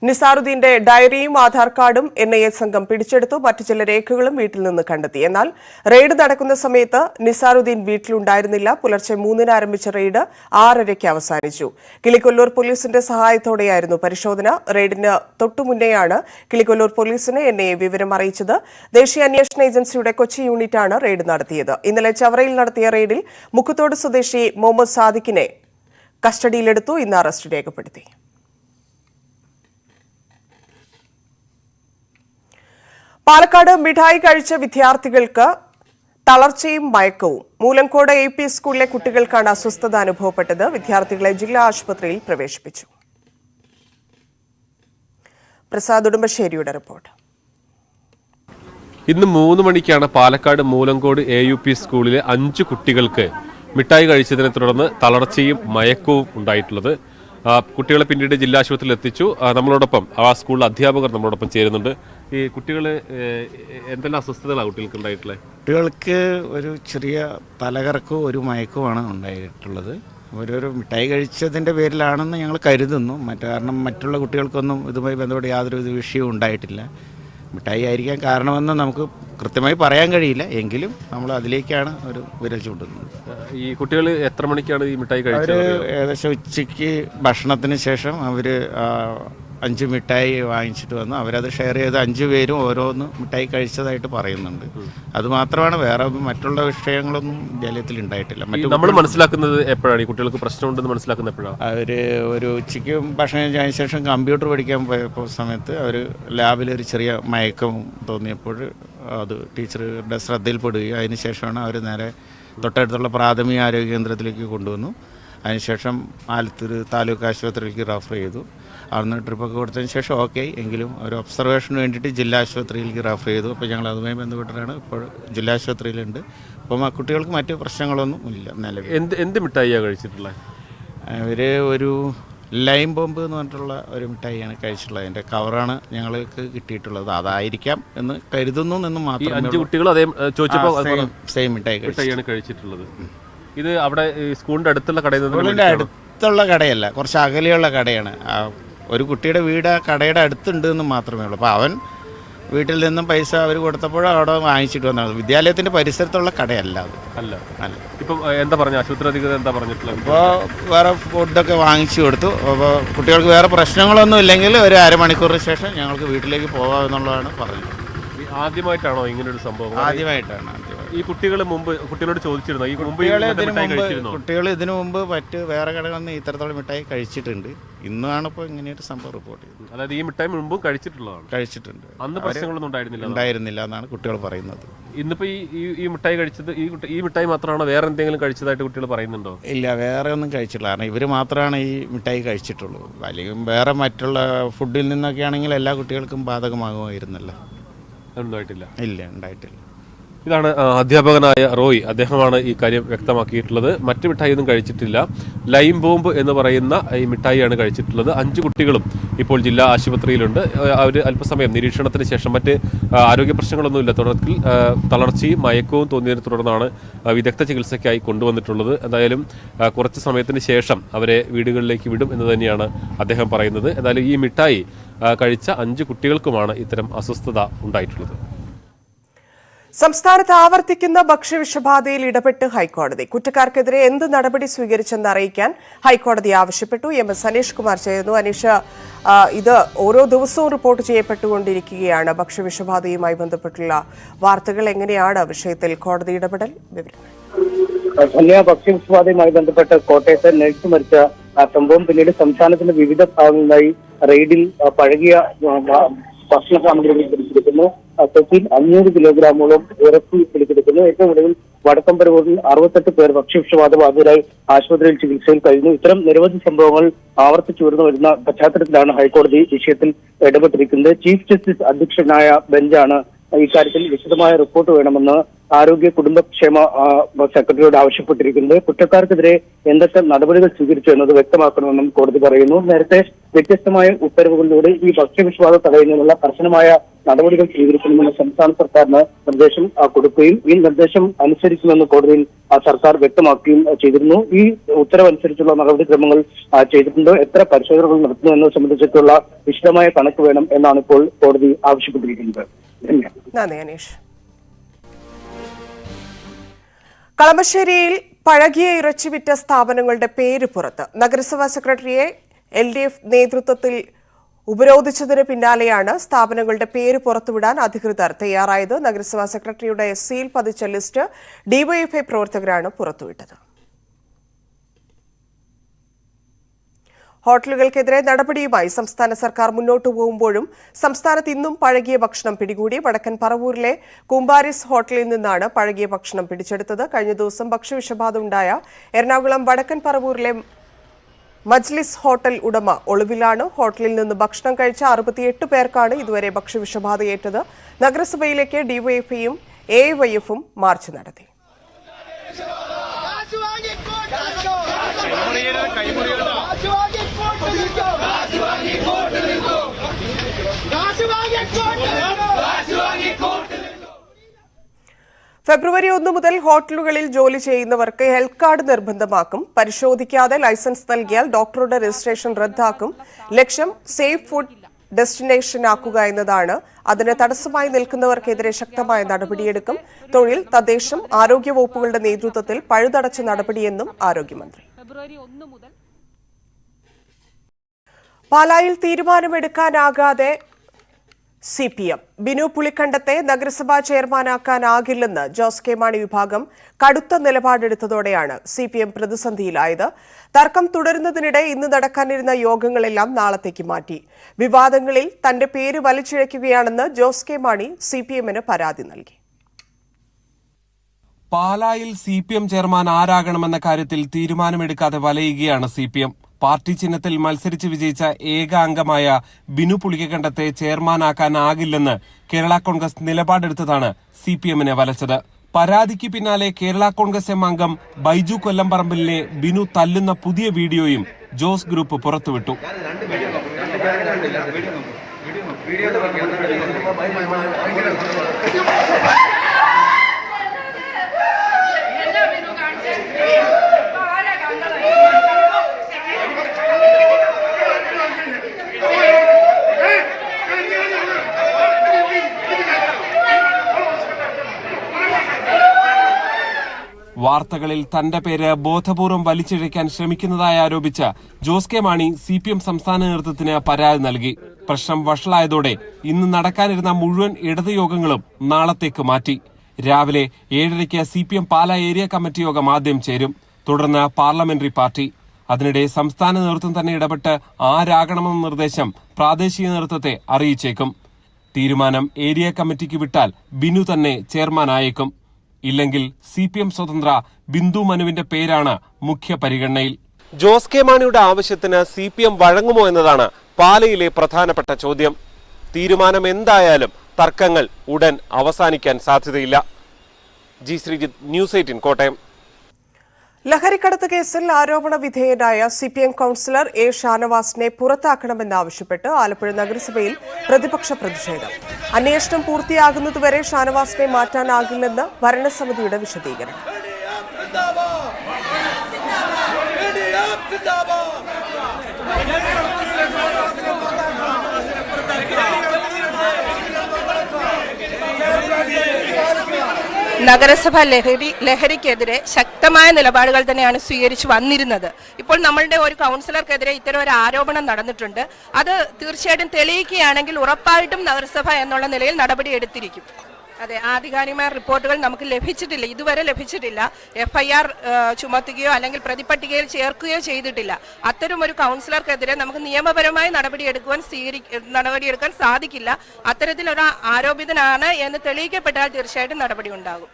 നിസാറുദ്ദീന്റെ ഡയറിയും ആധാർ കാർഡും എൻഐഎ സംഘം പിടിച്ചെടുത്തു. മറ്റു ചില രേഖകളും വീട്ടിൽ നിന്ന് കണ്ടെത്തി. എന്നാൽ റെയ്ഡ് നടക്കുന്ന സമയത്ത് നിസാറുദ്ദീൻ വീട്ടിലുണ്ടായിരുന്നില്ല. പുലർച്ചെ 3-ന് ആരംഭിച്ച റെയ്ഡ് 6:30-ക്ക് അവസാനിച്ചു. കിളികൊല്ലൂർ പോലീസിന്റെ സഹായത്തോടെയായിരുന്നു പരിശോധന. റെയ്ഡിന് തൊട്ടുമുന്നേയാണ് കിളികൊല്ലൂർ പോലീസിനെ എൻഐഎ വിവരം അറിയിച്ചത്. ദേശീയ അന്വേഷണ ഏജൻസിയുടെ കൊച്ചി യൂണിറ്റാണ് റെയ്ഡ് നടത്തിയത്. ഇന്നലെ ചവറയിൽ നടത്തിയ റെയ്ഡിൽ മുക്കുത്തോട് സ്വദേശി മുഹമ്മദ് സാദിഖിനെ കസ്റ്റഡിയിലെടുത്തു. ഇന്ന് അറസ്റ്റ് രേഖപ്പെടുത്തി. പാലക്കാട് മിഠായി കഴിച്ച വിദ്യാർത്ഥികൾക്ക് തളർച്ചയും മയക്കവും. മൂലങ്കോട് AP സ്കൂളിലെ കുട്ടികൾക്കാണ് അസ്വസ്ഥത അനുഭവപ്പെട്ടത്. വിദ്യാർത്ഥികളെ ജില്ലാ ആശുപത്രിയിൽ പ്രവേശിപ്പിച്ചു. പ്രസാദ് ഉടുമ്പശ്ശേരിയുടെ റിപ്പോർട്ട്. ഇന്ന് 3 മണിക്കാണ് പാലക്കാട് മൂലങ്കോട് AUP സ്കൂളിലെ 5 കുട്ടികൾക്ക് മിഠായി കഴിച്ചതിനെ തുടർന്ന് തളർച്ചയും മയക്കവും ഉണ്ടായിട്ടുള്ളത്. കുട്ടികളെ പിന്നീട് ജില്ലാ ആശുപത്രിയിൽ എത്തിച്ചു. നമ്മളോടൊപ്പം ആ സ്കൂളിലെ അധ്യാപകർ നമ്മളോടൊപ്പം ചേരുന്നുണ്ട്. ഈ കുട്ടികൾ എന്തെല്ലാം അസ്വസ്ഥതകളാണ് കുട്ടികൾക്ക് ഉണ്ടായിട്ടുള്ളത്? കുട്ടികൾക്ക് ഒരു ചെറിയ തലകറക്കവും ഒരു മയക്കവുമാണ് ഉണ്ടായിട്ടുള്ളത്. ഓരോരോ മിഠായി കഴിച്ചതിൻ്റെ പേരിലാണെന്ന് ഞങ്ങൾ കരുതുന്നു. കാരണം മറ്റുള്ള കുട്ടികൾക്കൊന്നും ഇതുമായി ബന്ധപ്പെട്ട് യാതൊരു വിഷയവും ഉണ്ടായിട്ടില്ല. മിഠായി ആയിരിക്കാൻ കാരണമെന്ന് നമുക്ക് കൃത്യമായി പറയാൻ കഴിയില്ല. എങ്കിലും നമ്മൾ അതിലേക്കാണ് ഒരു വിരൽ ചൂണ്ടുന്നത്. ഈ കുട്ടികൾ എത്ര മണിക്കാണ് ഈ മിഠായി കഴിച്ചത്? ഏകദേശം ഉച്ചയ്ക്ക് ഭക്ഷണത്തിന് ശേഷം അവർ 5 മിഠായി വാങ്ങിച്ചിട്ട് വന്നു. അവരത് ഷെയർ ചെയ്ത് 5 പേരും ഓരോന്ന് മിഠായി കഴിച്ചതായിട്ട് പറയുന്നുണ്ട്. അതുമാത്രമാണ്, വേറെ മറ്റുള്ള വിഷയങ്ങളൊന്നും വിദ്യാലയത്തിൽ ഉണ്ടായിട്ടില്ല. നമ്മൾ മനസ്സിലാക്കുന്നത് എപ്പോഴാണ് ഈ കുട്ടികൾക്ക് പ്രശ്നമുണ്ടെന്ന് മനസ്സിലാക്കുന്നത് എപ്പോഴാണ്? അവർ ഒരു ഉച്ചയ്ക്ക് ഭക്ഷണം കഴിച്ചതിന് ശേഷം കമ്പ്യൂട്ടർ പഠിക്കാൻ പോയപ്പോൾ സമയത്ത് അവർ ലാബിലൊരു ചെറിയ മയക്കം തോന്നിയപ്പോൾ അത് ടീച്ചറുടെ ശ്രദ്ധയിൽപ്പെടുകയും അതിനുശേഷമാണ് അവർ നേരെ തൊട്ടടുത്തുള്ള പ്രാഥമിക ആരോഗ്യ കേന്ദ്രത്തിലേക്ക് കൊണ്ടുവന്നു. അതിനുശേഷം ആലത്തൂർ താലൂക്ക് ആശുപത്രിയിലേക്ക് റെഫർ ചെയ്തു. അവിടുന്ന് ട്രിപ്പൊക്കെ കൊടുത്തതിന് ശേഷം ഓക്കെ എങ്കിലും ഒരു ഒബ്സർവേഷന് വേണ്ടിയിട്ട് ജില്ലാ ആശുപത്രിയിലേക്ക് റെഫർ ചെയ്തു. അപ്പോൾ ഞങ്ങൾ അതുമായി ബന്ധപ്പെട്ടിട്ടാണ് ഇപ്പോൾ ജില്ലാ ആശുപത്രിയിലുണ്ട്. അപ്പം ആ കുട്ടികൾക്ക് മറ്റ് പ്രശ്നങ്ങളൊന്നും ഇല്ല നിലവിൽ. എന്ത് മിഠായിയാണ് കഴിച്ചിട്ടുള്ളത്? അവർ ഒരു ലൈം ബോംബ് എന്ന് പറഞ്ഞിട്ടുള്ള ഒരു മിഠായിയാണ് കഴിച്ചിട്ടുള്ളത്. അതിൻ്റെ കവറാണ് ഞങ്ങൾക്ക് കിട്ടിയിട്ടുള്ളത്. അതായിരിക്കാം എന്ന് കരുതുന്നു എന്ന് മാത്രമേ. 5 കുട്ടികൾ അതേ ചോദിച്ചപ്പോൾ സെയിം മിഠായിയാണ് കഴിച്ചിട്ടുള്ളത്. ഇത് അവിടെ സ്കൂളിൻ്റെ അടുത്തുള്ള കടയിൽ സ്കൂളിൻ്റെ അടുത്തുള്ള കടയല്ല, കുറച്ച് അകലെയുള്ള കടയാണ്. ഒരു കുട്ടിയുടെ വീട് ആ കടയുടെ അടുത്തുണ്ട് എന്ന് മാത്രമേ ഉള്ളൂ. അപ്പോൾ അവൻ വീട്ടിൽ നിന്നും പൈസ അവർ കൊടുത്തപ്പോൾ അവിടെ വാങ്ങിച്ചിട്ട് വന്നത്. വിദ്യാലയത്തിൻ്റെ പരിസരത്തുള്ള കടയല്ല അത്. അല്ല. ഇപ്പം എന്താ പറഞ്ഞു ആശുപത്രി അധികൃതർ എന്താ പറഞ്ഞിട്ടുള്ളത്? ഇപ്പോൾ വേറെ ഫുഡൊക്കെ വാങ്ങിച്ചു കൊടുത്തു. അപ്പോൾ കുട്ടികൾക്ക് വേറെ പ്രശ്നങ്ങളൊന്നും ഇല്ലെങ്കിൽ ഒരു അരമണിക്കൂറിന് ശേഷം ഞങ്ങൾക്ക് വീട്ടിലേക്ക് പോകാം എന്നുള്ളതാണ് പറഞ്ഞത്. ആദ്യമായിട്ടാണോ ഇങ്ങനൊരു സംഭവം? ആദ്യമായിട്ടാണ്. ഈ കുട്ടികൾ മുമ്പ് കുട്ടികളോട് ചോദിച്ചിരുന്നു ഈ കുട്ടികൾ ഇതിനു മുമ്പ് മറ്റ് വേറെ കടകളിൽ നിന്ന് ഇത്തരത്തിലുള്ള മിഠായി കഴിച്ചിട്ടുണ്ട്. ഇന്നാണ് ഇപ്പോൾ ഇങ്ങനെയൊരു സംഭവം റിപ്പോർട്ട് ചെയ്തത്. അതായത് ഈ മിഠായി മുമ്പ് കഴിച്ചിട്ടുണ്ട്. അന്ന് പ്രശ്നങ്ങളൊന്നും ഉണ്ടായിരുന്നില്ല എന്നാണ് കുട്ടികൾ പറയുന്നത്. ഇന്നിപ്പോൾ ഈ മിഠായി കഴിച്ചത് ഈ മിഠായി മാത്രമാണോ വേറെ എന്തെങ്കിലും കഴിച്ചതായിട്ട് കുട്ടികൾ പറയുന്നുണ്ടോ? ഇല്ല, വേറെ ഒന്നും കഴിച്ചിട്ടില്ല. കാരണം ഇവർ മാത്രമാണ് ഈ മിഠായി കഴിച്ചിട്ടുള്ളൂ. അല്ലെങ്കിൽ വേറെ മറ്റുള്ള ഫുഡിൽ നിന്നൊക്കെ ആണെങ്കിൽ എല്ലാ കുട്ടികൾക്കും ബാധകമാകുമായിരുന്നല്ലോ. ഉണ്ടായിട്ടില്ല. ഉണ്ടായിട്ടില്ല. ഇതാണ് അധ്യാപകനായ റോയ്, അദ്ദേഹമാണ് ഈ കാര്യം വ്യക്തമാക്കിയിട്ടുള്ളത്. മറ്റു മിഠായിയൊന്നും കഴിച്ചിട്ടില്ല. ലൈം ബോംബ് എന്ന് പറയുന്ന ഈ മിഠായിയാണ് കഴിച്ചിട്ടുള്ളത്. 5 കുട്ടികളും ഇപ്പോൾ ജില്ലാ ആശുപത്രിയിലുണ്ട്. അവർ അല്പസമയം നിരീക്ഷണത്തിന് ശേഷം മറ്റ് ആരോഗ്യ പ്രശ്നങ്ങളൊന്നുമില്ല. തുടക്കത്തിൽ തളർച്ചയും മയക്കവും തോന്നിയതിനെ തുടർന്നാണ് വിദഗ്ധ ചികിത്സയ്ക്കായി കൊണ്ടുവന്നിട്ടുള്ളത്. എന്തായാലും കുറച്ച് സമയത്തിന് ശേഷം അവരെ വീടുകളിലേക്ക് വിടും എന്ന് തന്നെയാണ് അദ്ദേഹം പറയുന്നത്. എന്തായാലും ഈ മിഠായി കഴിച്ച 5 കുട്ടികൾക്കുമാണ് ഇത്തരം അസ്വസ്ഥത ഉണ്ടായിട്ടുള്ളത്. സംസ്ഥാനത്ത് ആവർത്തിക്കുന്ന ഭക്ഷ്യവിഷബാധയിൽ ഇടപെട്ട് ഹൈക്കോടതി. കുറ്റക്കാർക്കെതിരെ എന്ത് നടപടി സ്വീകരിച്ചെന്ന് അറിയിക്കാൻ ഹൈക്കോടതി ആവശ്യപ്പെട്ടു. എം.എസ്. അനീഷ് കുമാർ ചേരുന്നു. അനീഷ്, ഇത് ഓരോ ദിവസവും റിപ്പോർട്ട് ചെയ്യപ്പെട്ടുകൊണ്ടിരിക്കുകയാണ്. ഭക്ഷ്യവിഷബാധയുമായി ബന്ധപ്പെട്ടുള്ള വാർത്തകൾ എങ്ങനെയാണ് വിഷയത്തിൽ കോടതി ഇടപെടൽ? വിവരങ്ങൾ. ഭക്ഷ്യവിഷബാധയുമായി ബന്ധപ്പെട്ട് കോട്ടയത്ത് നഴ്സ് മരിച്ച സംഭവം പിന്നീട് സംസ്ഥാനത്തിന്റെ വിവിധ ഭാഗങ്ങളിലായി റെയ്ഡിൽ പഴകിയ ഭക്ഷണ സാമഗ്രികൾ പിടിച്ചെടുക്കുന്നു. തൊക്കിൽ 500 കിലോഗ്രാമോളം ഇറച്ചി പിടിച്ചെടുക്കുന്നു. ഏറ്റവും ഒടുവിൽ വടക്കംപരവൂരിൽ 68 പേർ ഭക്ഷ്യവിഷബാധ ബാധിതരായി ആശുപത്രിയിൽ ചികിത്സയിൽ കഴിഞ്ഞു. ഇത്തരം നിരവധി സംഭവങ്ങൾ ആവർത്തിച്ചു വരുന്ന പശ്ചാത്തലത്തിലാണ് ഹൈക്കോടതി വിഷയത്തിൽ ഇടപെട്ടിരിക്കുന്നത്. ചീഫ് ജസ്റ്റിസ് അധ്യക്ഷനായ ബെഞ്ചാണ് ഇക്കാര്യത്തിൽ വിശദമായ റിപ്പോർട്ട് വേണമെന്ന് ആരോഗ്യ കുടുംബക്ഷേമ സെക്രട്ടറിയോട് ആവശ്യപ്പെട്ടിരിക്കുന്നത്. കുറ്റക്കാർക്കെതിരെ എന്തൊക്കെ നടപടികൾ സ്വീകരിച്ചു എന്നത് വ്യക്തമാക്കണമെന്നും കോടതി പറയുന്നു. നേരത്തെ വ്യത്യസ്തമായ ഉത്തരവുകളിലൂടെ ഈ ഭക്ഷ്യവിഷബാധ തടയുന്നതിനുള്ള കർശനമായ നടപടികൾ സ്വീകരിക്കണമെന്ന് സംസ്ഥാന സർക്കാരിന് നിർദ്ദേശം കൊടുക്കുകയും ഈ നിർദ്ദേശം അനുസരിക്കുമെന്ന് കോടതിയിൽ സർക്കാർ വ്യക്തമാക്കുകയും ചെയ്തിരുന്നു. ഈ ഉത്തരവനുസരിച്ചുള്ള നടപടിക്രമങ്ങൾ ചെയ്തിട്ടുണ്ടോ, എത്ര പരിശോധനകൾ നടത്തുന്നു എന്നത് സംബന്ധിച്ചിട്ടുള്ള വിശദമായ കണക്ക് വേണം എന്നാണ് ഇപ്പോൾ കോടതി ആവശ്യപ്പെട്ടിരിക്കുന്നത്. നന്ദി അനീഷ്. കളമശ്ശേരിയിൽ പഴകിയ ഇറച്ചി വിറ്റ സ്ഥാപനങ്ങളുടെ പേര് പുറത്ത്. നഗരസഭാ സെക്രട്ടറിയെ LDF നേതൃത്വത്തിൽ ഉപരോധിച്ചതിന് പിന്നാലെയാണ് സ്ഥാപനങ്ങളുടെ പേര് പുറത്തുവിടാൻ അധികൃതർ തയ്യാറായത്. നഗരസഭാ സെക്രട്ടറിയുടെ സീൽ പതിച്ച ലിസ്റ്റ് ഡിവൈഎഫ്ഐ പ്രവർത്തകരാണ് പുറത്തുവിട്ടത്. ഹോട്ടലുകൾക്കെതിരെ നടപടിയുമായി സംസ്ഥാന സർക്കാർ മുന്നോട്ടു പോകുമ്പോഴും സംസ്ഥാനത്ത് ഇന്നും പഴകിയ ഭക്ഷണം പിടികൂടി. വടക്കൻ പറവൂരിലെ കുംബാരിസ് ഹോട്ടലിൽ നിന്നാണ് പഴകിയ ഭക്ഷണം പിടിച്ചെടുത്തത്. കഴിഞ്ഞ ദിവസം ഭക്ഷ്യവിഷബാധ ഉണ്ടായ എറണാകുളം വടക്കൻ പറവൂരിലെ മജ്ലിസ് ഹോട്ടൽ ഉടമ ഒളിവിലാണ്. ഹോട്ടലിൽ നിന്ന് ഭക്ഷണം കഴിച്ച 68 പേർക്കാണ് ഇതുവരെ ഭക്ഷ്യവിഷബാധയേറ്റത്. നഗരസഭയിലേക്ക് ഡിവൈഎഫ്ഐയും AYFും മാർച്ച് നടത്തി. ഫെബ്രുവരി 1 മുതൽ ഹോട്ടലുകളിൽ ജോലി ചെയ്യുന്നവർക്ക് ഹെൽത്ത് കാർഡ് നിർബന്ധമാക്കും. പരിശോധിക്കാതെ ലൈസൻസ് നൽകിയാൽ ഡോക്ടറുടെ രജിസ്ട്രേഷൻ റദ്ദാക്കും. ലക്ഷ്യം സേഫ് ഫുഡ് ഡെസ്റ്റിനേഷൻ ആക്കുക എന്നതാണ്. അതിന് തടസ്സമായി നിൽക്കുന്നവർക്കെതിരെ ശക്തമായ നടപടിയെടുക്കും. തൊഴിൽ, തദ്ദേശം, ആരോഗ്യ വകുപ്പുകളുടെ നേതൃത്വത്തിൽ പഴുതടച്ച നടപടിയെന്നും ആരോഗ്യമന്ത്രി. പാലായിൽ തീരുമാനമെടുക്കാനാകാതെ CPM. ബിനു പുളിക്കണ്ടത്തെ നഗരസഭാ ചെയർമാനാക്കാനാകില്ലെന്ന് ജോസ് കെ മാണി വിഭാഗം കടുത്ത നിലപാടെടുത്തതോടെയാണ് CPM പ്രതിസന്ധിയിലായത്. തർക്കം തുടരുന്നതിനിടെ ഇന്ന് നടക്കാനിരുന്ന യോഗങ്ങളെല്ലാം നാളത്തേക്ക് മാറ്റി. വിവാദങ്ങളിൽ തന്റെ പേര് വലിച്ചിഴയ്ക്കുകയാണെന്ന് ജോസ് കെ മാണി CPMന് പരാതി നൽകി. പാലായിൽ CPM ചെയർമാൻ ആരാകണമെന്ന കാര്യത്തിൽ തീരുമാനമെടുക്കാതെ വലയുകയാണ് CPM. പാർട്ടി ചിഹ്നത്തിൽ മത്സരിച്ച് വിജയിച്ച ഏക അംഗമായ ബിനു പുളിക്കണ്ടത്തെ ചെയർമാനാക്കാനാകില്ലെന്ന് കേരള കോൺഗ്രസ് നിലപാടെടുത്തതാണ് CPMനെ വലച്ചത്. പരാതിക്ക് പിന്നാലെ കേരള കോൺഗ്രസ് എം അംഗം ബൈജു കൊല്ലംപറമ്പിലിനെ ബിനു തല്ലുന്ന പുതിയ വീഡിയോയും ജോസ് ഗ്രൂപ്പ് പുറത്തുവിട്ടു. വാർത്തകളിൽ തന്റെ പേര് ബോധപൂർവം വലിച്ചിഴയ്ക്കാൻ ശ്രമിക്കുന്നതായി ആരോപിച്ച് ജോസ് കെ മാണി CPM സംസ്ഥാന നേതൃത്വത്തിന് പരാതി നൽകി. പ്രശ്നം വഷളായതോടെ ഇന്ന് നടക്കാനിരുന്ന മുഴുവൻ ഇടത് യോഗങ്ങളും നാളത്തേക്ക് മാറ്റി. രാവിലെ 7:30 CPM പാലാ ഏരിയ കമ്മിറ്റി യോഗം ആദ്യം ചേരും. തുടർന്ന് പാർലമെന്ററി പാർട്ടി. അതിനിടെ സംസ്ഥാന നേതൃത്വം തന്നെ ഇടപെട്ട് ആരാകണമെന്ന നിർദ്ദേശം പ്രാദേശിക നേതൃത്വത്തെ അറിയിച്ചേക്കും. തീരുമാനം ഏരിയ കമ്മിറ്റിക്ക് വിട്ടാൽ ബിനു തന്നെ ചെയർമാനായേക്കും. ഇല്ലെങ്കിൽ CPM സ്വതന്ത്ര ബിന്ദു മനുവിന്റെ പേരാണ് മുഖ്യ പരിഗണനയിൽ. ജോസ് കെ മാണിയുടെ ആവശ്യത്തിന് CPM വഴങ്ങുമോ എന്നതാണ് പാലയിലെ പ്രധാനപ്പെട്ട ചോദ്യം. തീരുമാനം എന്തായാലും തർക്കങ്ങൾ ഉടൻ അവസാനിക്കാൻ സാധ്യതയില്ല. G Sreejith, news 18 Kottayam. ലഹരിക്കടത്ത് കേസിൽ ആരോപണ വിധേയനായ CPM കൌൺസിലർ A. ഷാനവാസിനെ പുറത്താക്കണമെന്നാവശ്യപ്പെട്ട് ആലപ്പുഴ നഗരസഭയിൽ പ്രതിപക്ഷ പ്രതിഷേധം. അന്വേഷണം പൂർത്തിയാകുന്നതുവരെ ഷാനവാസിനെ മാറ്റാനാകില്ലെന്ന് ഭരണസമിതിയുടെ വിശദീകരണം. നഗരസഭ ലഹരിക്കെതിരെ ശക്തമായ നിലപാടുകൾ തന്നെയാണ് സ്വീകരിച്ചു വന്നിരുന്നത്. ഇപ്പോൾ നമ്മളുടെ ഒരു കൗൺസിലർക്കെതിരെ ഇത്തരം ഒരു ആരോപണം നടന്നിട്ടുണ്ട്. അത് തീർച്ചയായിട്ടും തെളിയിക്കുകയാണെങ്കിൽ ഉറപ്പായിട്ടും നഗരസഭ എന്നുള്ള നിലയിൽ നടപടി എടുത്തിരിക്കും. അതെ, ആധികാരികമായ റിപ്പോർട്ടുകൾ നമുക്ക് ലഭിച്ചിട്ടില്ല, ഇതുവരെ ലഭിച്ചിട്ടില്ല. FIR ചുമത്തുകയോ അല്ലെങ്കിൽ പ്രതിപട്ടികയിൽ ചേർക്കുകയോ ചെയ്തിട്ടില്ല. അത്തരം ഒരു കൗൺസിലർക്കെതിരെ നമുക്ക് നിയമപരമായി നടപടിയെടുക്കാൻ സാധിക്കില്ല. അത്തരത്തിലൊരു ആരോപിതനാണ് എന്ന് തെളിയിക്കപ്പെട്ടാൽ തീർച്ചയായിട്ടും നടപടി ഉണ്ടാകും.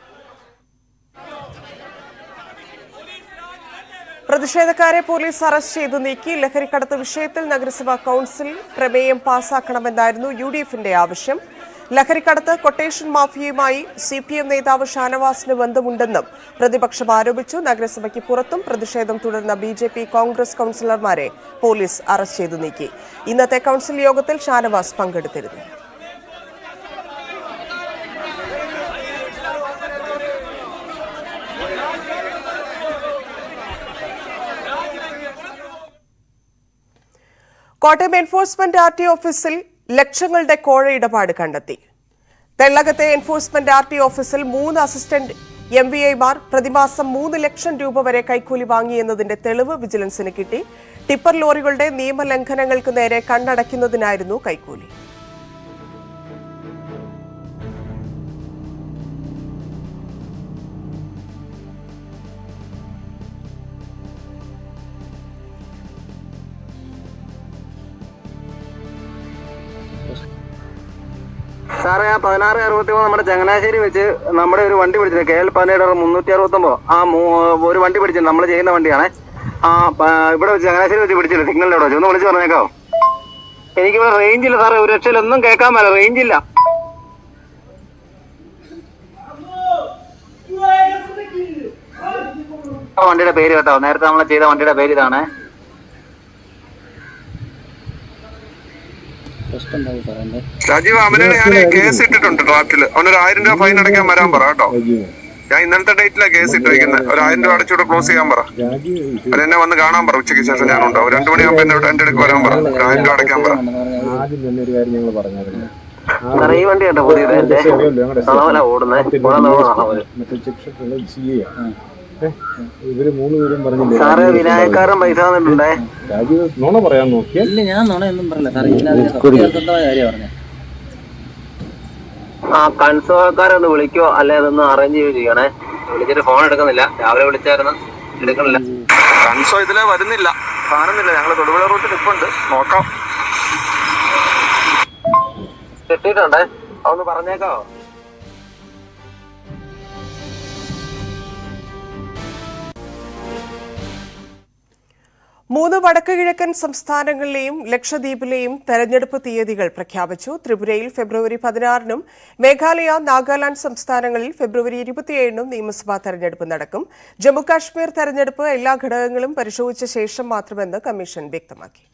പ്രതിഷേധക്കാരെ പോലീസ് അറസ്റ്റ് ചെയ്തു നീക്കി. ലഹരിക്കടത്ത് വിഷയത്തിൽ നഗരസഭാ കൌൺസിൽ പ്രമേയം പാസാക്കണമെന്നായിരുന്നു UDFന്റെ ആവശ്യം. ലഹരിക്കടത്ത് കൊട്ടേഷൻ മാഫിയയുമായി CPM നേതാവ് ഷാനവാസിന് ബന്ധമുണ്ടെന്നും പ്രതിപക്ഷം ആരോപിച്ചു. നഗരസഭയ്ക്ക് പുറത്തും പ്രതിഷേധം തുടർന്ന BJP കോൺഗ്രസ് കൌൺസിലർമാരെ പോലീസ് അറസ്റ്റ് ചെയ്തു നീക്കി. ഇന്നത്തെ കൌൺസിൽ യോഗത്തിൽ ഷാനവാസ് പങ്കെടുത്തിരുന്നു. കോട്ടയം എൻഫോഴ്സ്മെന്റ് RT ഓഫീസിൽ ലക്ഷങ്ങളുടെ കോഴ ഇടപാട് കണ്ടെത്തി. തെള്ളകത്തെ എൻഫോഴ്സ്മെന്റ് RT ഓഫീസിൽ 3 അസിസ്റ്റന്റ് MVIമാർ പ്രതിമാസം 3 ലക്ഷം രൂപ വരെ കൈക്കൂലി വാങ്ങിയെന്നതിന്റെ തെളിവ് വിജിലൻസിന് കിട്ടി. ടിപ്പർ ലോറികളുടെ നിയമലംഘനങ്ങൾക്ക് നേരെ കണ്ണടയ്ക്കുന്നതിനായിരുന്നു കൈക്കൂലി. സാറേ, ആ 1663 നമ്മുടെ ചങ്ങനാശ്ശേരി വെച്ച് നമ്മുടെ ഒരു വണ്ടി പിടിച്ചത് KL 369 ആ ഒരു വണ്ടി പിടിച്ചത് നമ്മൾ ചെയ്യുന്ന വണ്ടിയാണ്. ഇവിടെ വെച്ച് ചങ്ങനാശ്ശേരി വെച്ച് പിടിച്ചില്ല. സിഗ്നലിന്റെ അവിടെ വെച്ച് ഒന്ന് വിളിച്ച് പറഞ്ഞേക്കാവോ? എനിക്കിവിടെ റേഞ്ചില്ല സാറേ, ഒരു രക്ഷയിലൊന്നും കേൾക്കാൻ മേല, റേഞ്ചില്ല. വണ്ടിയുടെ പേര് കേട്ടോ, നേരത്തെ നമ്മൾ ചെയ്ത വണ്ടിയുടെ പേര് ഇതാണ്. രാജീവ്, അവന് ഞാൻ കേസ് ഇട്ടിട്ടുണ്ട് ഡ്രാഫ്റ്റില്. അവനൊരു 1000 രൂപ ഫൈൻ അടയ്ക്കാൻ വരാൻ പറ കേട്ടോ. ഞാൻ ഇന്നലത്തെ ഡേറ്റിലാണ് കേസ് ഇട്ടിരിക്കുന്നത്. ഒരു 1000 രൂപ അടച്ചുകൂടെ ക്ലോസ് ചെയ്യാൻ പറ. അതെന്നെ വന്ന് കാണാൻ പറ. ഉച്ചയ്ക്ക് ശേഷം ഞാനുണ്ടാവും. 2 മണിയാകുമ്പോ എന്റെ അടുക്ക് വരാൻ പറ. 1000 രൂപ അടയ്ക്കാൻ പറ. ഈ വണ്ടി കേട്ടോ പുതിയത് ഓടുന്നത്. ഇവര് 3 പേരും പറഞ്ഞില്ലേ സാറേ, വിനായക്കാരൻ പൈസ തന്നിട്ടുണ്ടേ. രാജീവ് നുണ പറയാൻ നോക്കിയ? ഇല്ല, ഞാൻ നുണയൊന്നും പറഞ്ഞില്ല സാറേ. ആ കൺസോൾക്കാരൊന്ന് വിളിക്കോ അല്ലെ അതൊന്ന് അറേഞ്ച് ചെയ്യണേ. വിളിച്ചിട്ട് ഫോൺ എടുക്കുന്നില്ല. രാവിലെ വിളിച്ചായിരുന്നു, എടുക്കണില്ല. കൺസോ ഇതിലെ വരുന്നില്ല, കാണുന്നില്ല. ഞങ്ങള് തൊടുപുഴ റൂട്ടിൽ ഇപ്പുണ്ട്, നോക്കാം. കിട്ടിയിട്ടുണ്ടേ, അതൊന്ന് പറഞ്ഞേക്കാവോ? 3 വടക്ക് കിഴക്കൻ സംസ്ഥാനങ്ങളിലെയും ലക്ഷദ്വീപിലെയും തെരഞ്ഞെടുപ്പ് തീയതികൾ പ്രഖ്യാപിച്ചു. ത്രിപുരയിൽ ഫെബ്രുവരി 16-നും മേഘാലയ, നാഗാലാൻഡ് സംസ്ഥാനങ്ങളിൽ ഫെബ്രുവരി 27-നും നിയമസഭാ തെരഞ്ഞെടുപ്പ് നടക്കും. ജമ്മുകാശ്മീർ തെരഞ്ഞെടുപ്പ് എല്ലാ ഘടകങ്ങളും പരിശോധിച്ച ശേഷം മാത്രമെന്ന് കമ്മീഷൻ വ്യക്തമാക്കി.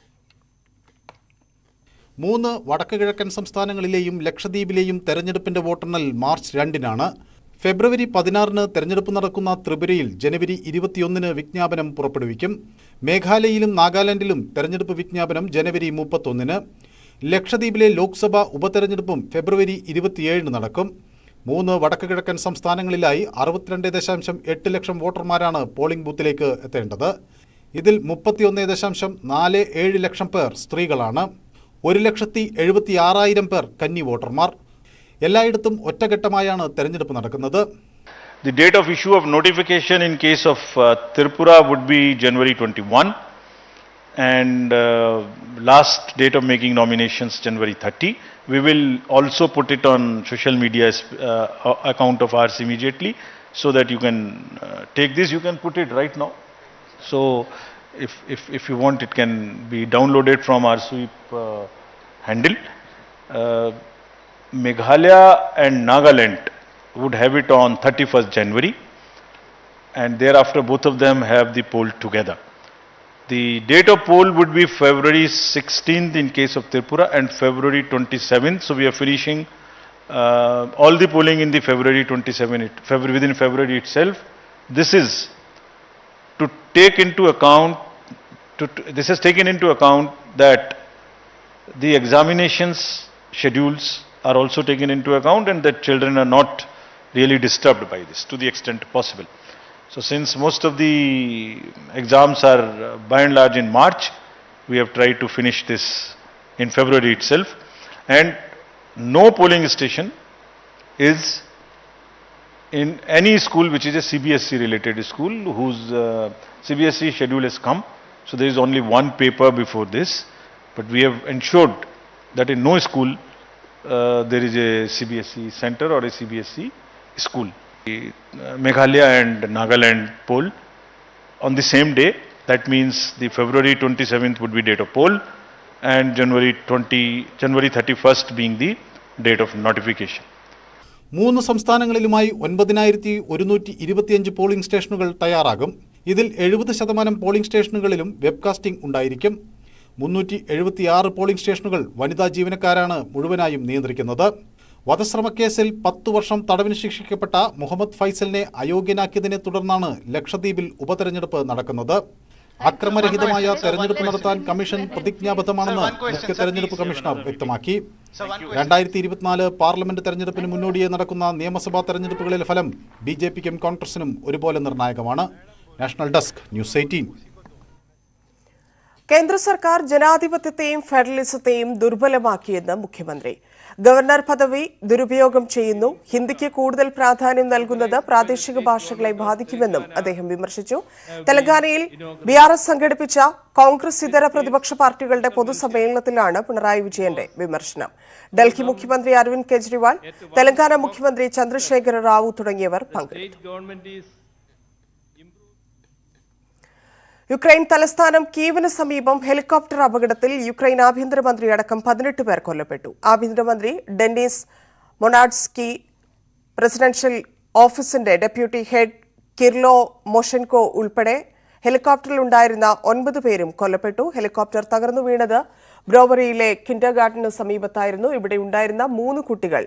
3 വടക്ക് കിഴക്കൻ സംസ്ഥാനങ്ങളിലെയും ലക്ഷദ്വീപിലെയും തെരഞ്ഞെടുപ്പിന്റെ വോട്ടെണ്ണൽ മാർച്ച് 2-നാണ്. ഫെബ്രുവരി 16-ന് തെരഞ്ഞെടുപ്പ് നടക്കുന്ന ത്രിപുരയിൽ ജനുവരി 21-ന് വിജ്ഞാപനം പുറപ്പെടുവിക്കും. മേഘാലയയിലും നാഗാലാൻഡിലും തെരഞ്ഞെടുപ്പ് വിജ്ഞാപനം ജനുവരി 31-ന്. ലക്ഷദ്വീപിലെ ലോക്സഭാ ഉപതെരഞ്ഞെടുപ്പും ഫെബ്രുവരി 27-ന് നടക്കും. 3 വടക്ക് കിഴക്കൻ സംസ്ഥാനങ്ങളിലായി 62.8 ലക്ഷം വോട്ടർമാരാണ് പോളിംഗ് ബൂത്തിലേക്ക് എത്തേണ്ടത്. ഇതിൽ 31.47 ലക്ഷം പേർ സ്ത്രീകളാണ്. 1,76,000 പേർ കന്നി വോട്ടർമാർ. എല്ലായിടത്തും ഒറ്റഘട്ടമായാണ് തെരഞ്ഞെടുപ്പ് നടക്കുന്നത്. The date of issue of notification in case of Tripura would be January 21 and last date of making nominations January 30. We will also put it on social media account of ours immediately so that you can take this. You can put it right now. So if you want, it can be downloaded from our sweep handle. Meghalaya and Nagaland would have it on 31st January, and thereafter both of them have the poll together. The date of poll would be February 16th in case of Tripura and February 27th. So we are finishing all the polling in the February 27th, within February itself. This is to take into account, this is taken into account that the examinations schedules are also taken into account and that children are not really disturbed by this to the extent possible. So since most of the exams are by and large in March, we have tried to finish this in February itself, and no polling station is in any school which is a CBSE related school whose CBSE schedule has come. So there is only one paper before this, but we have ensured that in no school there is a CBSE center or a CBSE school. Meghalaya and Nagaland poll on the same day. That means the February 27th would be date of poll and January 31st being the date of notification. 3 സംസ്ഥാനങ്ങളിലുമായി 9125 polling സ്റ്റേഷനുകൾ തയ്യാറാകും. ഇതിൽ 70% polling സ്റ്റേഷനുകളിലും webcasting ഉണ്ടായിരിക്കും. 376 polling സ്റ്റേഷനുകൾ വനിതാ ജീവനക്കാരാണ് മുഴുവനായും നിയന്ത്രിക്കുന്നത്. വധശ്രമക്കേസിൽ 10 വർഷം തടവിന് ശിക്ഷിക്കപ്പെട്ട മുഹമ്മദ് ഫൈസലിനെ അയോഗ്യനാക്കിയതിനെ തുടർന്നാണ് ലക്ഷദ്വീപിൽ ഉപതെരഞ്ഞെടുപ്പ് നടക്കുന്നത്. അക്രമരഹിതമായ തെരഞ്ഞെടുപ്പ് നടത്താൻ കമ്മീഷൻ പ്രതിജ്ഞാബദ്ധമാണെന്ന് മുഖ്യ തെരഞ്ഞെടുപ്പ് കമ്മീഷണർ വ്യക്തമാക്കി. 2024 പാർലമെന്റ് തെരഞ്ഞെടുപ്പിന് മുന്നോടിയായി നടക്കുന്ന നിയമസഭാ തെരഞ്ഞെടുപ്പുകളിലെ ഫലം ബിജെപിക്കും കോൺഗ്രസിനും ഒരുപോലെ നിർണായകമാണ്. National desk news 18. കേന്ദ്ര സർക്കാർ ജനാധിപത്യത്തെയും ഫെഡറലിസത്തെയും ദുർബലമാക്കിയെന്ന് മുഖ്യമന്ത്രി. ഗവർണർ പദവി ദുരുപയോഗം ചെയ്യുന്നു. ഹിന്ദിക്ക് കൂടുതൽ പ്രാധാന്യം നൽകുന്നത് പ്രാദേശിക ഭാഷകളെ ബാധിക്കുമെന്നും അദ്ദേഹം വിമർശിച്ചു. തെലങ്കാനയിൽ ബിആർഎസ് സംഘടിപ്പിച്ച കോൺഗ്രസ് ഇതര പ്രതിപക്ഷ പാർട്ടികളുടെ പൊതുസമ്മേളനത്തിലാണ് പിണറായി വിജയന്റെ വിമർശനം. ഡൽഹി മുഖ്യമന്ത്രി അരവിന്ദ് കെജ്രിവാൾ, തെലങ്കാന മുഖ്യമന്ത്രി ചന്ദ്രശേഖര റാവു തുടങ്ങിയവർ പങ്കെടുത്തു. യുക്രൈൻ തലസ്ഥാനം കീവിന് സമീപം ഹെലികോപ്റ്റർ അപകടത്തിൽ യുക്രൈൻ ആഭ്യന്തരമന്ത്രി അടക്കം 18 പേർ കൊല്ലപ്പെട്ടു. ആഭ്യന്തരമന്ത്രി ഡെനിസ് മൊണാഡ്സ്കി, പ്രസിഡൻഷ്യൽ ഓഫീസിന്റെ ഡെപ്യൂട്ടി ഹെഡ് കിർലോ മോഷെൻകോ ഉൾപ്പെടെ ഹെലികോപ്റ്ററിലുണ്ടായിരുന്ന 9 പേരും കൊല്ലപ്പെട്ടു. ഹെലികോപ്റ്റർ തകർന്നു വീണത് ബ്രോവറിയിലെ കിൻഡർഗാർട്ടന് സമീപത്തായിരുന്നു. ഇവിടെ ഉണ്ടായിരുന്ന 3 കുട്ടികൾ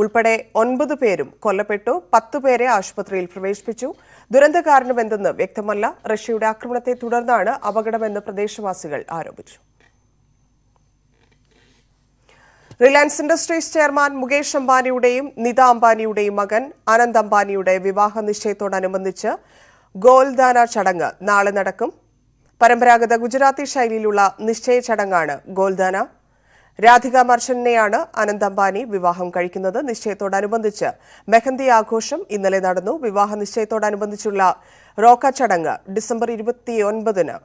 ഉൾപ്പെടെ 9 പേരും കൊല്ലപ്പെട്ടു. 10 പേരെ ആശുപത്രിയിൽ പ്രവേശിപ്പിച്ചു. ദുരന്ത കാരണമെന്തെന്ന് വ്യക്തമല്ല. റഷ്യയുടെ ആക്രമണത്തെ തുടർന്നാണ് അപകടമെന്ന് പ്രദേശവാസികൾ ആരോപിച്ചു. റിലയൻസ് ഇൻഡസ്ട്രീസ് ചെയർമാൻ മുകേഷ് അംബാനിയുടെയും നിത അംബാനിയുടെയും മകൻ ആനന്ദ് അംബാനിയുടെ വിവാഹ നിശ്ചയത്തോടനുബന്ധിച്ച് ഗോൽദാന ചടങ്ങ് നാളെ നടക്കും. പരമ്പരാഗത ഗുജറാത്തി ശൈലിയിലുള്ള നിശ്ചയ ചടങ്ങാണ് ഗോൽദാന. രാധിക മർച്ചന്റിനെയാണ് ആനന്ദ് അംബാനി വിവാഹം കഴിക്കുന്നത്. നിശ്ചയത്തോടനുബന്ധിച്ച് മെഹന്തി ആഘോഷം ഇന്നലെ നടന്നു. വിവാഹ നിശ്ചയത്തോടനുബന്ധിച്ചുള്ള റോക്ക ചടങ്ങ് ഡിസംബർ 29-ന്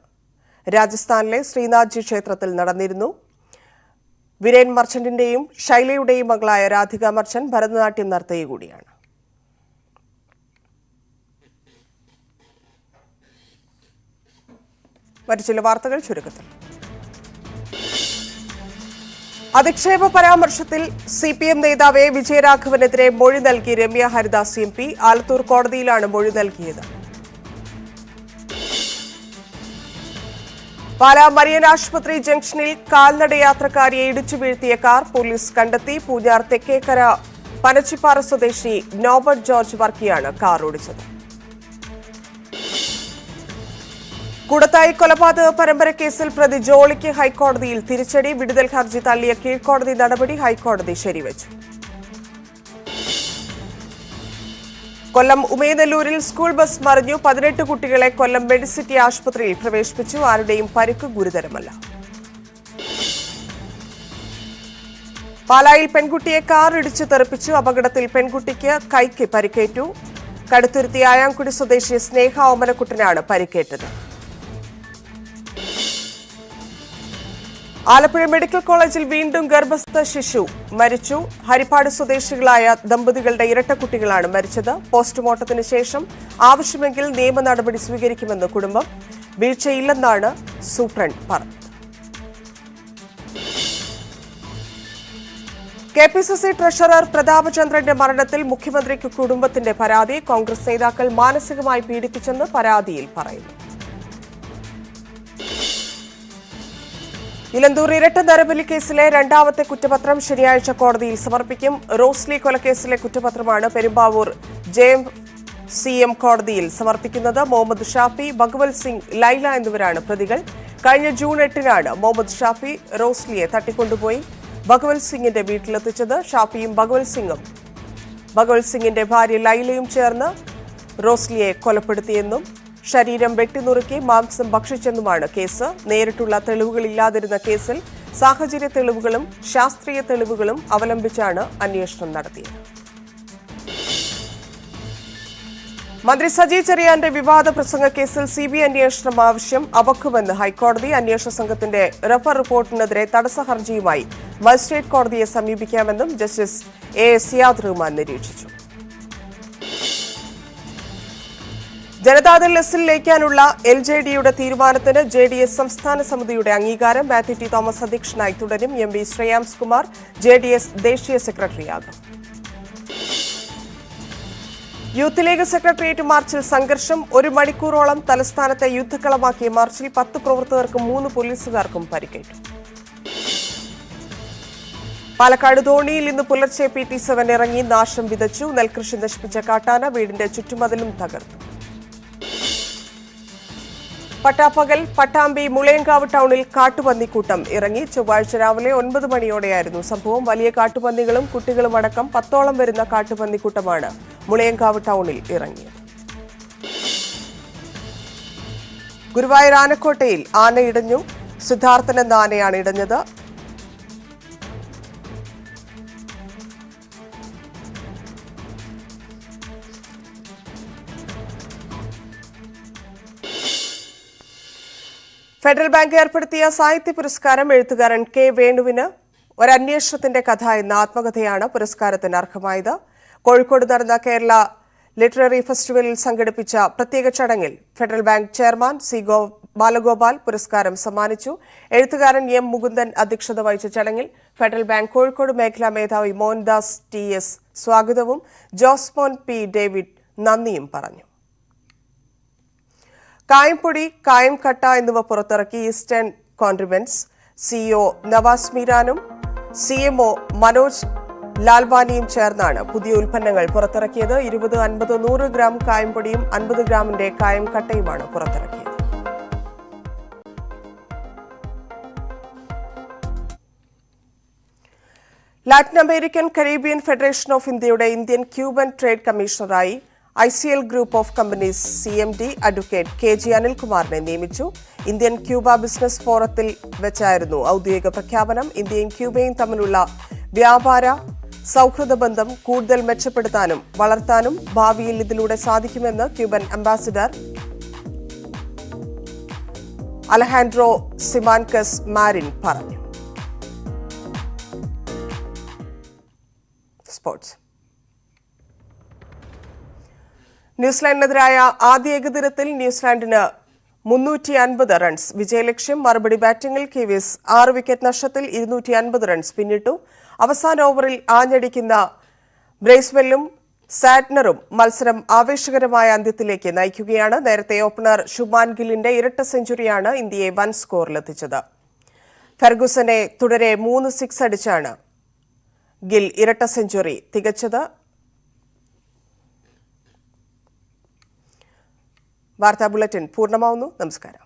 രാജസ്ഥാനിലെ ശ്രീനാഥ്ജി ക്ഷേത്രത്തിൽ നടന്നിരുന്നു. വിരേൻ മർച്ചന്റിന്റെയും ശൈലയുടെയും മകളായ രാധിക മർച്ചന്റ് ഭരതനാട്യം നർത്തകി കൂടിയാണ്. മറ്റു ചില വാർത്തകൾ ചുരുക്കത്തിൽ. അധിക്ഷേപ പരാമർശത്തിൽ സിപിഎം നേതാവ് വിജയരാഘവനെതിരെ മൊഴി നൽകി രമ്യ ഹരിദാസ് എം പി. ആലത്തൂർ കോടതിയിലാണ് മൊഴി നൽകിയത്. പാലാ മരിയൻ ആശുപത്രി ജംഗ്ഷനിൽ കാൽനട യാത്രക്കാരിയെ ഇടിച്ചു വീഴ്ത്തിയ കാർ പോലീസ് കണ്ടെത്തി. പൂഞ്ഞാർ തെക്കേക്കര പനച്ചിപ്പാറ സ്വദേശി നോബർട്ട് ജോർജ് വർക്കിയാണ് കാർ ഓടിച്ചത്. കൂടത്തായി കൊലപാതക പരമ്പര കേസിൽ പ്രതി ജോളിക്ക് ഹൈക്കോടതിയിൽ തിരിച്ചടി. വിടുതൽ ഹർജി തള്ളിയ കീഴ്ക്കോടതി നടപടി ഹൈക്കോടതി ശരിവച്ചു. കൊല്ലം ഉമേനല്ലൂരിൽ സ്കൂൾ ബസ് മറിഞ്ഞു. 18 കുട്ടികളെ കൊല്ലം മെഡിസിറ്റി ആശുപത്രിയിൽ പ്രവേശിപ്പിച്ചു. ആരുടെയും പരിക്ക് ഗുരുതരമല്ല. പാലായിൽ പെൺകുട്ടിയെ കാർ ഇടിച്ചു തെറിപ്പിച്ചു. അപകടത്തിൽ പെൺകുട്ടിക്ക് കൈക്ക് പരിക്കേറ്റു. കടുത്തുരുത്തി ആയാങ്കുടി സ്വദേശി സ്നേഹ ഓമനക്കുട്ടനാണ് പരിക്കേറ്റത്. ആലപ്പുഴ മെഡിക്കൽ കോളേജിൽ വീണ്ടും ഗർഭസ്ഥ ശിശു മരിച്ചു. ഹരിപ്പാട് സ്വദേശികളായ ദമ്പതികളുടെ ഇരട്ടക്കുട്ടികളാണ് മരിച്ചത്. പോസ്റ്റ്മോർട്ടത്തിന് ശേഷം ആവശ്യമെങ്കിൽ നിയമ നടപടി സ്വീകരിക്കുമെന്ന് കുടുംബം. വീഴ്ചയില്ലെന്നാണ് സൂപ്രണ്ട് പറഞ്ഞത്. KPCC ട്രഷറർ പ്രതാപചന്ദ്രന്റെ മരണത്തിൽ മുഖ്യമന്ത്രിക്ക് കുടുംബത്തിന്റെ പരാതി. കോൺഗ്രസ് നേതാക്കൾ മാനസികമായി പീഡിപ്പിച്ചെന്ന് പരാതിയിൽ പറയുന്നു. ഇലന്തൂർ ഇരട്ട നരബലി കേസിലെ രണ്ടാമത്തെ കുറ്റപത്രം ശനിയാഴ്ച കോടതിയിൽ സമർപ്പിക്കും. റോസ്ലി കൊലക്കേസിലെ കുറ്റപത്രമാണ് പെരുമ്പാവൂർ JMCM കോടതിയിൽ സമർപ്പിക്കുന്നത്. മുഹമ്മദ് ഷാഫി, ഭഗവൽ സിംഗ്, ലൈല എന്നിവരാണ് പ്രതികൾ. കഴിഞ്ഞ ജൂൺ 8-നാണ് മുഹമ്മദ് ഷാഫി റോസ്ലിയെ തട്ടിക്കൊണ്ടുപോയി ഭഗവൽ സിംഗിന്റെ വീട്ടിലെത്തിച്ചത്. ഷാഫിയും ഭഗവൽ സിംഗിന്റെ ഭാര്യ ലൈലയും ചേർന്ന് റോസ്ലിയെ കൊലപ്പെടുത്തിയെന്നും ശരീരം വെട്ടിനുറുക്കി മാംസം ഭക്ഷിച്ചെന്നുമാണ് കേസ്. നേരിട്ടുള്ള തെളിവുകളില്ലാതിരുന്ന കേസിൽ സാഹചര്യ തെളിവുകളും ശാസ്ത്രീയ തെളിവുകളും അവലംബിച്ചാണ് അന്വേഷണം നടത്തിയത്. മന്ത്രി സജി ചെറിയാന്റെ വിവാദ പ്രസംഗ കേസിൽ CBI അന്വേഷണം ആവശ്യം അപക്വമെന്ന് ഹൈക്കോടതി. അന്വേഷണ സംഘത്തിന്റെ റഫർ റിപ്പോർട്ടിനെതിരെ തടസ്സ ഹർജിയുമായി മജിസ്ട്രേറ്റ് കോടതിയെ സമീപിക്കാമെന്നും ജസ്റ്റിസ് AS സിയാദ് റഹ്മാൻ നിരീക്ഷിച്ചു. ജനതാദൾ എസിൽ ലയിക്കാനുള്ള LJDയുടെ തീരുമാനത്തിന് JDS സംസ്ഥാന സമിതിയുടെ അംഗീകാരം. മാത്യു T. തോമസ് അധ്യക്ഷനായി തുടരും. MV ശ്രേയാംസ് കുമാർ JDS ദേശീയ സെക്രട്ടറിയാകും. യൂത്ത് ലീഗ് സെക്രട്ടേറിയറ്റ് മാർച്ചിൽ സംഘർഷം. 1 മണിക്കൂറോളം തലസ്ഥാനത്തെ യുദ്ധക്കളമാക്കിയ മാർച്ചിൽ 10 പ്രവർത്തകർക്കും 3 പോലീസുകാർക്കും പരിക്കേറ്റു. പാലക്കാട് ധോണിയിൽ ഇന്ന് പുലർച്ചെ PT7 ഇറങ്ങി നാശം വിതച്ചു. നെൽകൃഷി നശിപ്പിച്ച കാട്ടാന വീടിന്റെ ചുറ്റുമതിലും തകർത്തു. പട്ടാപ്പകൽ പട്ടാമ്പി മുളയങ്കാവ് ടൗണിൽ കാട്ടുപന്നിക്കൂട്ടം ഇറങ്ങി. ചൊവ്വാഴ്ച രാവിലെ 9 മണിയോടെയായിരുന്നു സംഭവം. വലിയ കാട്ടുപന്നികളും കുട്ടികളും അടക്കം 10ഓളം വരുന്ന കാട്ടുപന്നിക്കൂട്ടമാണ് മുളയങ്കാവ് ടൗണിൽ ഇറങ്ങിയത്. ഗുരുവായൂർ ആനക്കോട്ടയിൽ ആന ഇടഞ്ഞു. സിദ്ധാർത്ഥൻ എന്ന ആനയാണ് ഇടഞ്ഞത്. ഫെഡറൽ ബാങ്ക് ഏർപ്പെടുത്തിയ സാഹിത്യ പുരസ്കാരം എഴുത്തുകാരൻ K. വേണുവിന് ഒരന്വേഷണത്തിന്റെ കഥ എന്ന ആത്മകഥയാണ് പുരസ്കാരത്തിന് അർഹമായത്. കോഴിക്കോട് നടന്ന കേരള ലിറ്റററി ഫെസ്റ്റിവലിൽ സംഘടിപ്പിച്ച പ്രത്യേക ചടങ്ങിൽ federal bank chairman C. Balagopal പുരസ്കാരം സമ്മാനിച്ചു. എഴുത്തുകാരൻ M. മുകുന്ദൻ അധ്യക്ഷത വഹിച്ച ചടങ്ങിൽ ഫെഡറൽ ബാങ്ക് കോഴിക്കോട് മേഖലാ മേധാവി മോഹൻദാസ് TS സ്വാഗതവും ജോസ്മോൻ P. ഡേവിഡ് നന്ദിയും പറഞ്ഞു. കായംപൊടി, കായം കട്ട എന്നിവ പുറത്തിറക്കി ഈസ്റ്റേൺ കോൺട്രിമെന്റ്സ്. CEO നവാസ് മീരാനും CMO മനോജ് ലാൽവാനിയും ചേർന്നാണ് പുതിയ ഉൽപ്പന്നങ്ങൾ പുറത്തിറക്കിയത്. 20, 50, 100 ഗ്രാം കായംപൊടിയും 50 ഗ്രാമിന്റെ കായം കട്ടയുമാണ് പുറത്തിറക്കിയത്. Latin American Caribbean Federation of ഇന്ത്യയുടെ ഇന്ത്യൻ ക്യൂബൻ ട്രേഡ് കമ്മീഷണറായി ICL group of companies CMD advocate KG അനിൽകുമാറിനെ നിയമിച്ചു. ഇന്ത്യൻ ക്യൂബ ബിസിനസ് ഫോറത്തിൽ വെച്ചായിരുന്നു ഔദ്യോഗിക പ്രഖ്യാപനം. ഇന്ത്യയും ക്യൂബയും തമ്മിലുള്ള വ്യാപാര സൗഹൃദ ബന്ധം കൂടുതൽ മെച്ചപ്പെടുത്താനും വളർത്താനും ഭാവിയിൽ ഇതിലൂടെ സാധിക്കുമെന്ന് ക്യൂബൻ അംബാസിഡർ അലഹാൻഡ്രോ സിമാൻകസ് മാരിൻ പറഞ്ഞു. സ്പോർട്സ്. ന്യൂസിലാൻഡിനെതിരായ ആദ്യ ഏകദിനത്തിൽ ന്യൂസിലാൻഡിന് 350 റൺസ് വിജയലക്ഷ്യം. മറുപടി ബാറ്റിംഗിൽ കിവീസ് 6 വിക്കറ്റ് നഷ്ടത്തിൽ 250 റൺസ് പിന്നിട്ടു. അവസാന ഓവറിൽ ആഞ്ഞടിക്കുന്ന ബ്രേസ്വെല്ലും സാറ്റ്നറും മത്സരം ആവേശകരമായ അന്ത്യത്തിലേക്ക് നയിക്കുകയാണ്. നേരത്തെ ഓപ്പണർ ശുഭ്മാൻ ഗില്ലിന്റെ ഇരട്ട സെഞ്ചുറിയാണ് ഇന്ത്യയെ വൻ സ്കോറിലെത്തിച്ചത്. ഫെർഗുസനെ തുടരെ 3 സിക്സ് അടിച്ചാണ് ഗിൽ ഇരട്ട സെഞ്ചുറി തികച്ചത്. വാർത്താ ബുള്ളറ്റിൻ പൂർണ്ണമാവുന്നു. നമസ്കാരം.